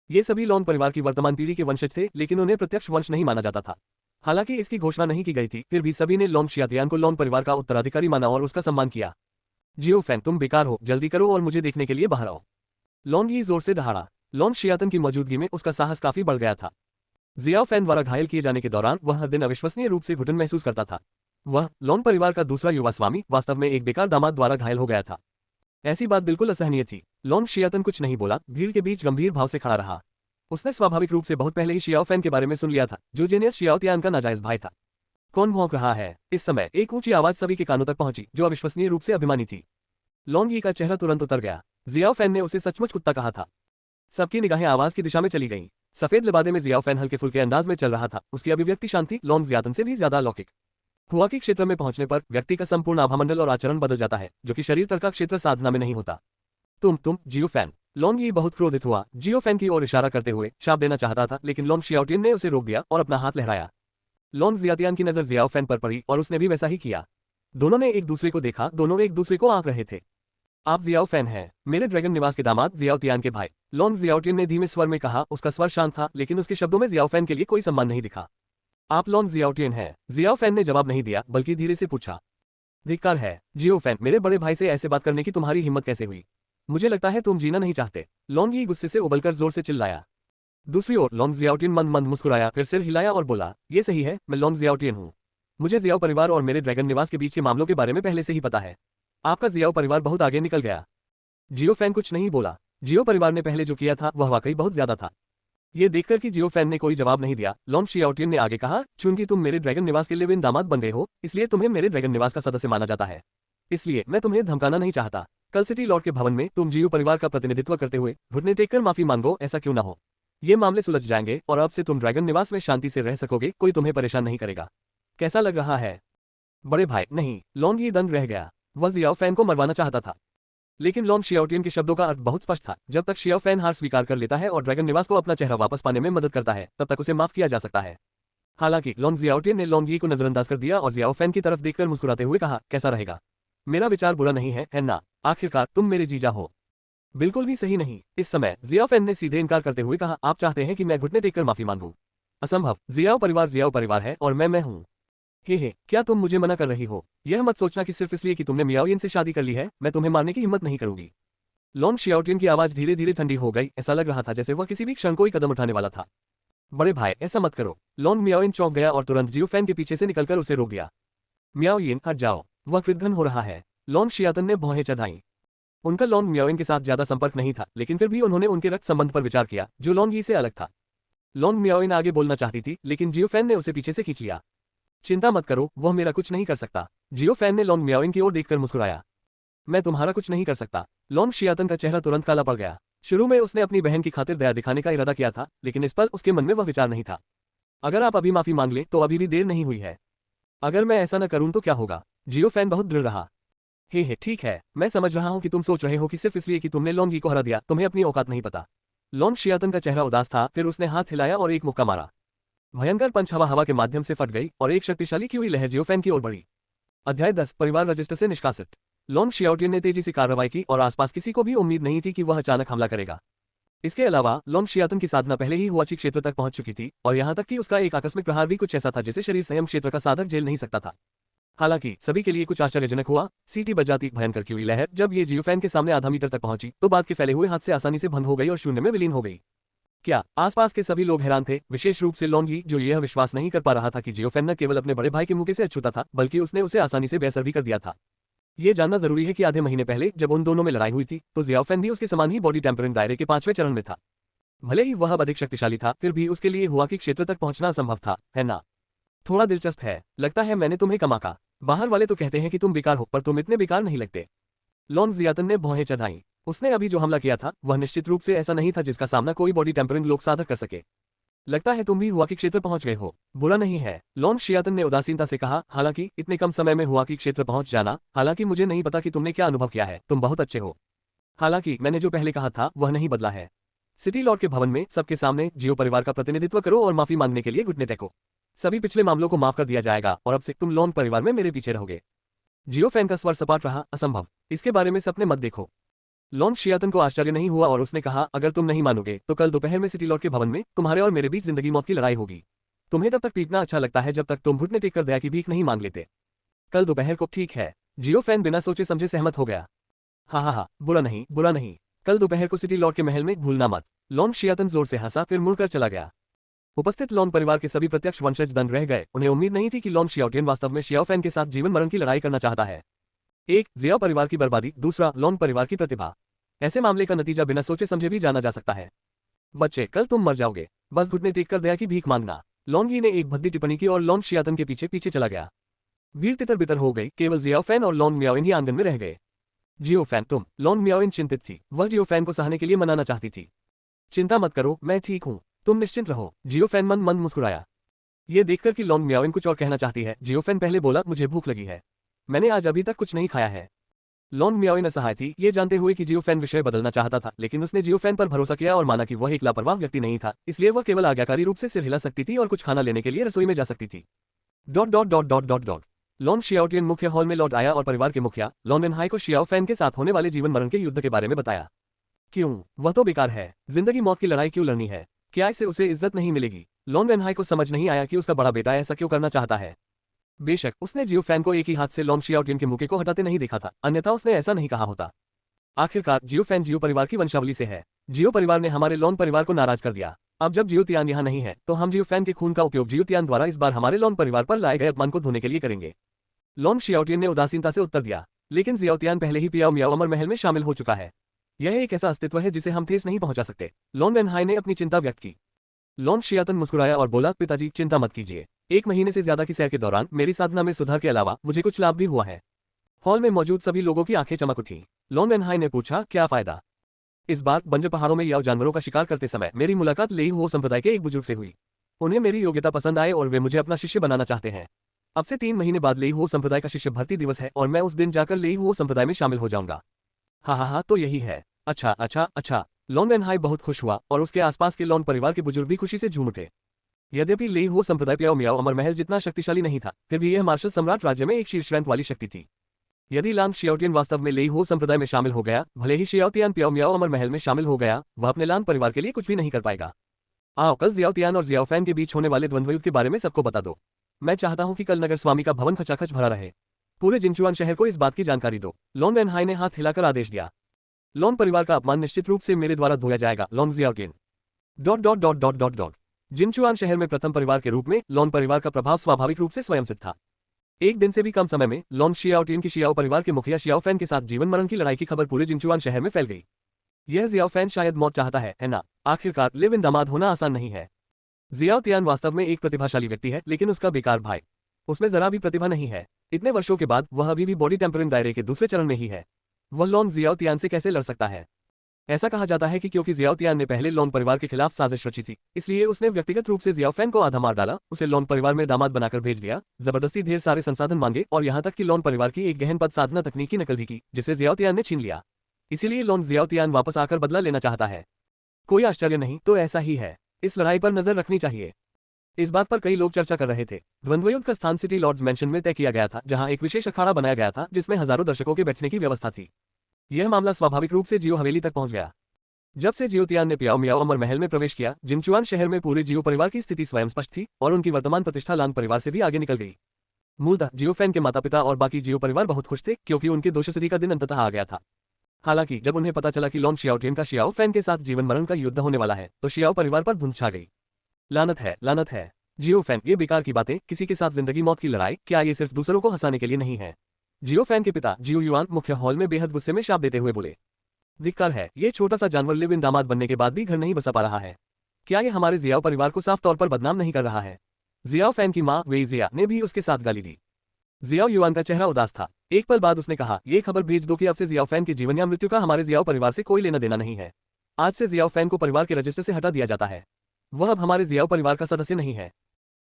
ये सभी लॉन परिवार की वर्तमान पीढ़ी के वंशज थे, लेकिन उन्हें प्रत्यक्ष वंश नहीं माना जाता था। हालांकि इसकी घोषणा नहीं की गई थी, फिर भी सभी ने लॉन शियातियान को लॉन परिवार का उत्तराधिकारी माना और उसका सम्मान किया। जियोफैन, तुम बेकार हो, जल्दी करो और मुझे देखने के लिए बाहर आओ। लॉन यी जोर से दहाड़ा। लॉन शियातन की मौजूदगी में उसका साहस काफी बढ़ गया था। जियाओफैन द्वारा घायल किए जाने के दौरान वह हर दिन अविश्वसनीय रूप से घुटन महसूस करता था। वह, लॉन परिवार का दूसरा युवा स्वामी, वास्तव में एक बेकार दामाद द्वारा घायल हो गया था। ऐसी बात बिल्कुल असहनीय थी। लॉन शियातन कुछ नहीं बोला, भीड़ के बीच गंभीर भाव से खड़ा रहा। उसने स्वाभाविक रूप से बहुत पहले ही शियाओफैन के बारे में सुन लिया था, जो जेनियस शियाओतियान का नाजायज भाई था। कौन भौंक रहा है? इस समय एक ऊंची आवाज सभी के कानों तक पहुंची, जो अविश्वसनीय रूप से अभिमानी थी। लॉन यी का चेहरा तुरंत उतर गया। जियाओफैन ने उसे सचमुच कुत्ता कहा था। सबकी निगाहें आवाज की दिशा में चली गईं। सफेद लिबादे में जियाओफैन हल्के फुल्के अंदाज में चल रहा था। उसकी अभिव्यक्ति शांति लॉन जियातन से भी ज्यादा अलौकिक। हुआ की क्षेत्र में पहुंचने पर व्यक्ति का संपूर्ण आभामंडल और आचरण बदल जाता है, जो कि शरीर तक का क्षेत्र साधना में नहीं होता। तुम जियोफैन। लॉन यी बहुत क्रोधित हुआ, जियोफैन की ओर इशारा करते हुए शाप देना चाहता था, लेकिन लॉन शियाओटिन ने उसे रोक दिया और अपना हाथ लहराया। लॉन जियातियान की नजर जियाओफैन पर पड़ी और उसने भी वैसा ही किया। दोनों ने एक दूसरे को देखा, दोनों एक दूसरे को आंक रहे थे। आप जियाओफैन हैं, मेरे ड्रैगन निवास के दामाद जियाओतियान के भाई। लॉन जियाओटिन ने धीमे स्वर में कहा। उसका स्वर शांत था, लेकिन उसके शब्दों में जियाओफैन के लिए कोई सम्मान नहीं दिखा। आप लॉन जियाओटिन हैं? जियाओफैन ने जवाब नहीं दिया, बल्कि धीरे से पूछा। धिक्कार है, जियोफैन, मेरे बड़े भाई से ऐसे बात करने की तुम्हारी हिम्मत कैसे हुई? मुझे लगता है तुम जीना नहीं चाहते। लॉन यी गुस्से से उबलकर जोर से चिल्लाया। दूसरी ओर लॉन जियाओटिन मंद मंद मुस्कुराया, फिर सिर हिलाया और बोला, ये सही है, मैं लॉन जियाओटिन हूँ। मुझे जियाओ परिवार और मेरे ड्रैगन निवास के बीच के मामलों के बारे में पहले से ही पता है। आपका जियाओ परिवार बहुत आगे निकल गया। जियोफैन कुछ नहीं बोला। जियो परिवार ने पहले जो किया था वह वाकई बहुत ज्यादा था। ये देखकर कि जियोफैन ने कोई जवाब नहीं दिया, लॉन शियाओटिन ने आगे कहा, चूंकि तुम मेरे ड्रैगन निवास के लिव इन दामाद बन गए हो, इसलिए तुम्हें मेरे ड्रैगन निवास का सदस्य माना जाता है। इसलिए मैं तुम्हें धमकाना नहीं चाहता। कल सिटी लॉर्ड के भवन में तुम जियो परिवार का प्रतिनिधित्व करते हुए घुटने टेककर माफी मांगो, ऐसा क्यों ना हो। ये मामले सुलझ जाएंगे और अब से तुम ड्रैगन निवास में शांति से रह सकोगे, कोई तुम्हें परेशान नहीं करेगा। कैसा लग रहा है? बड़े भाई, नहीं। लॉन यी दंग रह गया। वह जियाओफैन को मरवाना चाहता था, लेकिन लॉन शियाओटिन के शब्दों का अर्थ बहुत स्पष्ट था। जब तक शियाओफैन हार स्वीकार कर लेता है और ड्रैगन निवास को अपना चेहरा वापस पाने में मदद करता है, तब तक उसे माफ किया जा सकता है। हालांकि लॉन जियाओटिन ने लॉन यी को नजरअंदाज कर दिया और जियाओफैन की तरफ देखकर मुस्कुराते हुए कहा, कैसा रहेगा? मेरा विचार बुरा नहीं है ना? आखिरकार तुम मेरे जीजा हो। बिल्कुल भी सही नहीं। इस समय जियाओफैन ने सीधे इनकार करते हुए कहा, आप चाहते हैं कि मैं घुटने टेककर माफी मांगूं? असंभव। जियाओ परिवार है और मैं हूँ। हे, क्या तुम मुझे मना कर रही हो? यह मत सोचना कि सिर्फ इसलिए कि तुमने मियाओयिन से शादी कर ली है, मैं तुम्हें मारने की हिम्मत नहीं करूंगी। लॉन शियाओटिन की आवाज धीरे धीरे ठंडी हो गई। ऐसा लग रहा था जैसे वह किसी भी क्षण कोई कदम उठाने वाला था। बड़े भाई, ऐसा मत करो। लॉन मियाओयिन चौंक गया और तुरंत जियोफैन के पीछे से निकलकर उसे रोक दिया। मियाओयिन, हट जाओ, वह क्रुद्धन हो रहा है। लॉन शियातन ने भौहें चढ़ाईं। उनका लॉन मियाओयिन के साथ ज्यादा संपर्क नहीं था, लेकिन फिर भी उन्होंने उनके रक्त संबंध पर विचार किया, जो लॉन यी से अलग था। लॉन मियाओयिन आगे बोलना चाहती थी, लेकिन जियोफैन ने उसे पीछे से खींच लिया। चिंता मत करो, वह मेरा कुछ नहीं कर सकता। जियोफैन ने लॉन मियाओयिन की ओर देखकर मुस्कुराया। मैं तुम्हारा कुछ नहीं कर सकता। लॉन शियातन का चेहरा तुरंत काला पड़ गया। शुरू में उसने अपनी बहन की खातिर दया दिखाने का इरादा किया था, लेकिन इस पल उसके मन में वह विचार नहीं था। अगर आप अभी माफी मांग लें तो अभी भी देर नहीं हुई है। अगर मैं ऐसा न करूं तो क्या होगा? जियोफैन बहुत दृढ़ रहा। हे ठीक है, मैं समझ रहा हूँ कि तुम सोच रहे हो कि सिर्फ इसलिए कि तुमने लोंगी को हरा दिया तुम्हें अपनी औकात नहीं पता। लोंग शियातन का चेहरा उदास था, फिर उसने हाथ हिलाया और एक मुक्का मारा। भयंकर पंच हवा के माध्यम से फट गई और एक शक्तिशाली की हुई लहर जियोफैन की ओर बढ़ी। अध्याय 10 परिवार रजिस्टर से निष्कासित। लोंग शियाओटियन ने तेजी से कार्रवाई की और आसपास किसी को भी उम्मीद नहीं थी कि वह अचानक हमला करेगा। इसके अलावा लोंग शियातन की साधना पहले ही हुआची क्षेत्र तक पहुंच चुकी थी और यहां तक कि उसका एक आकस्मिक प्रहार भी कुछ ऐसा था जिसे शरीर संयम क्षेत्र का साधक झेल नहीं सकता था। हालांकि सभी के लिए कुछ आश्चर्यजनक हुआ, सीटी बज जाती भयंकर की हुई लहर जब ये जियोफैन के सामने आधा मीटर तक पहुंची तो बाद के फैले हुए हाथ से आसानी से बंद हो गई और शून्य में विलीन हो गई। क्या आसपास के सभी लोग हैरान थे, विशेष रूप से लोंगी जो यह विश्वास नहीं कर पा रहा था कि जियोफैन न केवल अपने बड़े भाई के मुंह से अछूता था बल्कि उसने उसे आसानी से बेअसर भी कर दिया था। ये जानना जरूरी है कि आधे महीने पहले जब उन दोनों में लड़ाई हुई थी तो जियाओफैन भी उसके समान ही बॉडी टेम्परिंग दायरे के 5वें चरण में था। भले ही वह अधिक शक्तिशाली था फिर भी उसके लिए हुआ कि क्षेत्र तक पहुंचना असंभव था, है ना? थोड़ा दिलचस्प है, लगता है मैंने तुम्हें कमा का। बाहर वाले तो कहते हैं कि तुम बेकार हो पर तुम इतने बेकार नहीं लगते। लोंग जियातन ने भौहें चढ़ाई। उसने अभी जो हमला किया था वह निश्चित रूप से ऐसा नहीं था जिसका सामना कोई बॉडी टेम्परिंग लोक साधक कर सके। लगता है तुम भी हुआ की क्षेत्र पहुंच गए हो। बुरा नहीं है, लोंग शियातन ने उदासीनता से कहा, हालांकि इतने कम समय में हुआ की क्षेत्र पहुंच जाना, हालांकि मुझे नहीं पता कि तुमने क्या अनुभव किया है, तुम बहुत अच्छे हो। हालांकि मैंने जो पहले कहा था वह नहीं बदला है। सिटी लॉर्ड के भवन में सबके सामने जियो परिवार का प्रतिनिधित्व करो और माफी मांगने के लिए घुटने टेको। सभी पिछले मामलों को माफ कर दिया जाएगा और अब से तुम लोंग परिवार में मेरे पीछे रहोगे। जियोफैन का स्वर सपाट रहा, असंभव, इसके बारे में सपने मत देखो। लोंग शियातन को आश्चर्य नहीं हुआ और उसने कहा, अगर तुम नहीं मानोगे तो कल दोपहर में सिटी लॉर्ड के भवन में तुम्हारे और मेरे बीच जिंदगी मौत की लड़ाई होगी। तुम्हें तब तक पीटना अच्छा लगता है जब तक तुम घुटने टेक कर दया की भीख नहीं मांग लेते। कल दोपहर को, ठीक है? जियोफैन बिना सोचे समझे सहमत हो गया। हाँ, बुरा नहीं, बुरा नहीं। कल दोपहर को सिटी लॉर्ड के महल में भूलना मत। लोंग शियातन जोर से हंसा फिर मुड़कर चला गया। उपस्थित लोंग परिवार के सभी प्रत्यक्ष वंशज दंग रह गए। उन्हें उम्मीद नहीं थी कि लोंग शियाओटियन वास्तव में शियाओफैन के साथ जीवन मरण की लड़ाई करना चाहता है। एक, जियाओ परिवार की बर्बादी, दूसरा, लोंग परिवार की प्रतिभा। ऐसे मामले का नतीजा बिना सोचे समझे भी जाना जा सकता है। बच्चे, कल तुम मर जाओगे, बस घुटने टेक कर दया की भीख मांगना। लोंगी ने एक भद्दी टिप्पणी की और लोंग शियातन के पीछे पीछे चला गया। भीड़ तितर बितर हो गई, केवल जियाओफैन और लोंग मियाओइन ही आंगन में रह गए। जियोफैन, तुम। लोंग मियाओइन चिंतित थी, वह जियोफैन को सहने के लिए मनाना चाहती थी। चिंता मत करो, मैं ठीक हूँ, तुम निश्चिंत रहो। जियोफैन मन मन मुस्कुराया। ये देखकर कि लोंग मियाओइन कुछ और कहना चाहती है, जियोफैन पहले बोला, मुझे भूख लगी है, मैंने आज अभी तक कुछ नहीं खाया है। लोंग मियाओइन असहाय थी, ये जानते हुए कि जियोफैन विषय बदलना चाहता था, लेकिन उसने जियोफैन पर भरोसा किया और माना कि वह एक लापरवाह व्यक्ति नहीं था, इसलिए वह केवल आज्ञाकारी रूप से सिर हिला सकती थी और कुछ खाना लेने के लिए रसोई में जा सकती थी। लोंग शियाओटियन मुख्य हॉल में लौट आया और परिवार के मुखिया लोंग एनहाई को शियाओफैन के साथ होने वाले जीवन मरण के युद्ध के बारे में बताया। क्यों? वह तो बेकार है, जिंदगी मौत की लड़ाई क्यों लड़नी है? क्या इससे उसे इज्जत नहीं मिलेगी? लोंग एनहाई को समझ नहीं आया कि उसका बड़ा बेटा ऐसा क्यों करना चाहता है। बेशक उसने जियोफैन को एक ही हाथ से लोंग शियाओटियन के मुके को हटाते नहीं देखा था, अन्यथा उसने ऐसा नहीं कहा होता। आखिरकार जियोफैन जियो परिवार की वंशावली से है। जियो परिवार ने हमारे लोंग परिवार को नाराज कर दिया। अब जब जियोतियान यहाँ नहीं है तो हम जियोफैन के खून का उपयोग जियोतियान द्वारा इस बार हमारे लोंग परिवार पर लाए गए अपमान को धोने के लिए करेंगे। लोंग शियाओटियन ने उदासीनता से उत्तर दिया, लेकिन जियोतियान पहले ही पियाओ मियाओ अमर महल में शामिल हो चुका है। यह एक ऐसा अस्तित्व है जिसे हम ठेस नहीं पहुंचा सकते। लोंग एनहाई ने अपनी चिंता व्यक्त की। लोंग शियातन मुस्कुराया और बोला, पिताजी चिंता मत कीजिए, 1 महीने से ज्यादा की सैर के दौरान मेरी साधना में सुधार के अलावा मुझे कुछ लाभ भी हुआ है। हॉल में मौजूद सभी लोगों की आंखें चमक उठी। लोंग एनहाई ने पूछा, क्या फायदा? इस बार बंजर पहाड़ों में याओ जानवरों का शिकार करते समय मेरी मुलाकात लेई हुओ संप्रदाय के एक बुजुर्ग से हुई। उन्हें मेरी योग्यता पसंद आए और वे मुझे अपना शिष्य बनाना चाहते हैं। अब से 3 महीने बाद लेई हुओ संप्रदाय का शिष्य भर्ती दिवस है और मैं उस दिन जाकर लेई हुओ संप्रदाय में शामिल हो जाऊंगा। हाँ, तो यही है। अच्छा। लोंग एनहाई बहुत खुश हुआ और उसके आसपास के लोंग परिवार के बुजुर्ग भी खुशी से झूम उठे। यद्यपि लेई हुओ संप्रदाय पियाओ मियाओ अमर महल जितना शक्तिशाली नहीं था, फिर भी यह मार्शल सम्राट राज्य में एक शीर्ष रैंक वाली शक्ति थी। यदि लांग शियाओटियन वास्तव में लेई हुओ संप्रदाय में शामिल हो गया, भले ही शियाओतियान पियाओ मियाओ अमर महल में शामिल हो गया, वह अपने लांग परिवार के लिए कुछ भी नहीं कर पाएगा। आओ कल जियाओतियान और जियाओफैन के बीच होने वाले द्वंद्वयुद्ध के बारे में सबको बता दो। मैं चाहता हूं कि कल नगर स्वामी का भवन खचाखच भरा रहे। पूरे जिनचुआन शहर को इस बात की जानकारी दो। लोंग एनहाई ने हाथ हिलाकर आदेश दिया। लोंग परिवार का अपमान निश्चित रूप से मेरे द्वारा धोया जाएगा। लोंग जियाओटियन। जिनचुआन शहर में प्रथम परिवार के रूप में लोंग परिवार का प्रभाव स्वाभाविक रूप से स्वयंसिद्ध था। एक दिन से भी कम समय में लोंग शियाओटियन की शियाओ परिवार के मुखिया शियाओफैन के साथ जीवन मरण की लड़ाई की खबर पूरे जिनचुआन शहर में फैल गई। यह जियाओफैन शायद मौत चाहता है ना? आखिरकार लिव इन दामाद होना आसान नहीं है। जियाओतियान वास्तव में एक प्रतिभाशाली व्यक्ति है, लेकिन उसका बेकार भाई, उसमें जरा भी प्रतिभा नहीं है। इतने वर्षों के बाद वह अभी भी बॉडी टेम्परिंग दायरे के दूसरे चरण में ही है। वह लोंग जियाओतियान से कैसे लड़ सकता है? ऐसा कहा जाता है कि क्योंकि जियाओ तियान ने पहले लोन परिवार के खिलाफ साजिश रची थी, इसलिए उसने व्यक्तिगत रूप से जियाओ फैन को आधा मार डाला, उसे लोन परिवार में दामाद बनाकर भेज दिया, जबरदस्ती ढेर सारे संसाधन मांगे और यहाँ तक कि लोन परिवार की एक गहन पद साधना तकनीक की नकल भी की, जिसे जियाओ तियान ने छीन लिया। इसीलिए लोन जियाओ तियान वापस आकर बदला लेना चाहता है। कोई आश्चर्य नहीं, तो ऐसा ही है। इस लड़ाई पर नजर रखनी चाहिए। इस बात पर कई लोग चर्चा कर रहे थे। द्वंद्वयुद्ध का स्थान सिटी लॉर्ड्स मैंशन में तय किया गया था, जहां एक विशेष अखाड़ा बनाया गया था जिसमें हजारों दर्शकों के बैठने की व्यवस्था थी। यह मामला स्वाभाविक रूप से जियो हवेली तक पहुंच गया। जब से जियो तियान ने पियाओ मियाओ अमर महल में प्रवेश किया, जिनचुआन शहर में पूरे जियो परिवार की स्थिति स्वयं स्पष्ट थी और उनकी वर्तमान प्रतिष्ठा लांग परिवार से भी आगे निकल गई। मूलतः जियो फैन के माता पिता और बाकी जियो परिवार बहुत खुश थे, क्योंकि उनके दोषसिद्धि का दिन अंततः आ गया था। हालांकि जब उन्हें पता चला कि लोन शियाओटियन का शियाओ फैन के साथ जीवन मरण का युद्ध होने वाला है, तो शियाओ परिवार पर धुंध छा गई। लानत है, लानत है। जियो फैन, ये बेकार की बातें, किसी के साथ जिंदगी मौत की लड़ाई, क्या ये सिर्फ दूसरों को हंसाने के लिए नहीं है? जियो फैन के पिता जियो युआन मुख्य हॉल में बेहद गुस्से में शाप देते हुए बोले, धिक्कार है, ये छोटा सा जानवर लिव इन दामाद बनने के बाद भी घर नहीं बसा पा रहा है। क्या ये हमारे जियाओ परिवार को साफ तौर पर बदनाम नहीं कर रहा है? जियाओ फैन की मां वेई जिया ने भी उसके साथ गाली दी। जियाओ युआन का चेहरा उदास था। एक पल बाद उसने कहा, ये खबर भेज दो कि अब से जियाओ फैन की जीवन या मृत्यु का हमारे जियाओ परिवार से कोई लेना देना नहीं है। आज से जियाओ फैन को परिवार के रजिस्टर से हटा दिया जाता है। वह अब हमारे जियाओ परिवार का सदस्य नहीं है।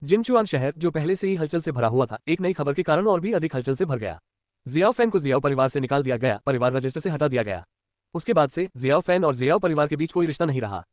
जिनचुआन शहर, जो पहले से ही हलचल से भरा हुआ था, एक नई खबर के कारण और भी अधिक हलचल से भर गया। जियाओ फैन को जियाओ परिवार से निकाल दिया गया, परिवार रजिस्टर से हटा दिया गया। उसके बाद से जियाओ फैन और जियाओ परिवार के बीच कोई रिश्ता नहीं रहा।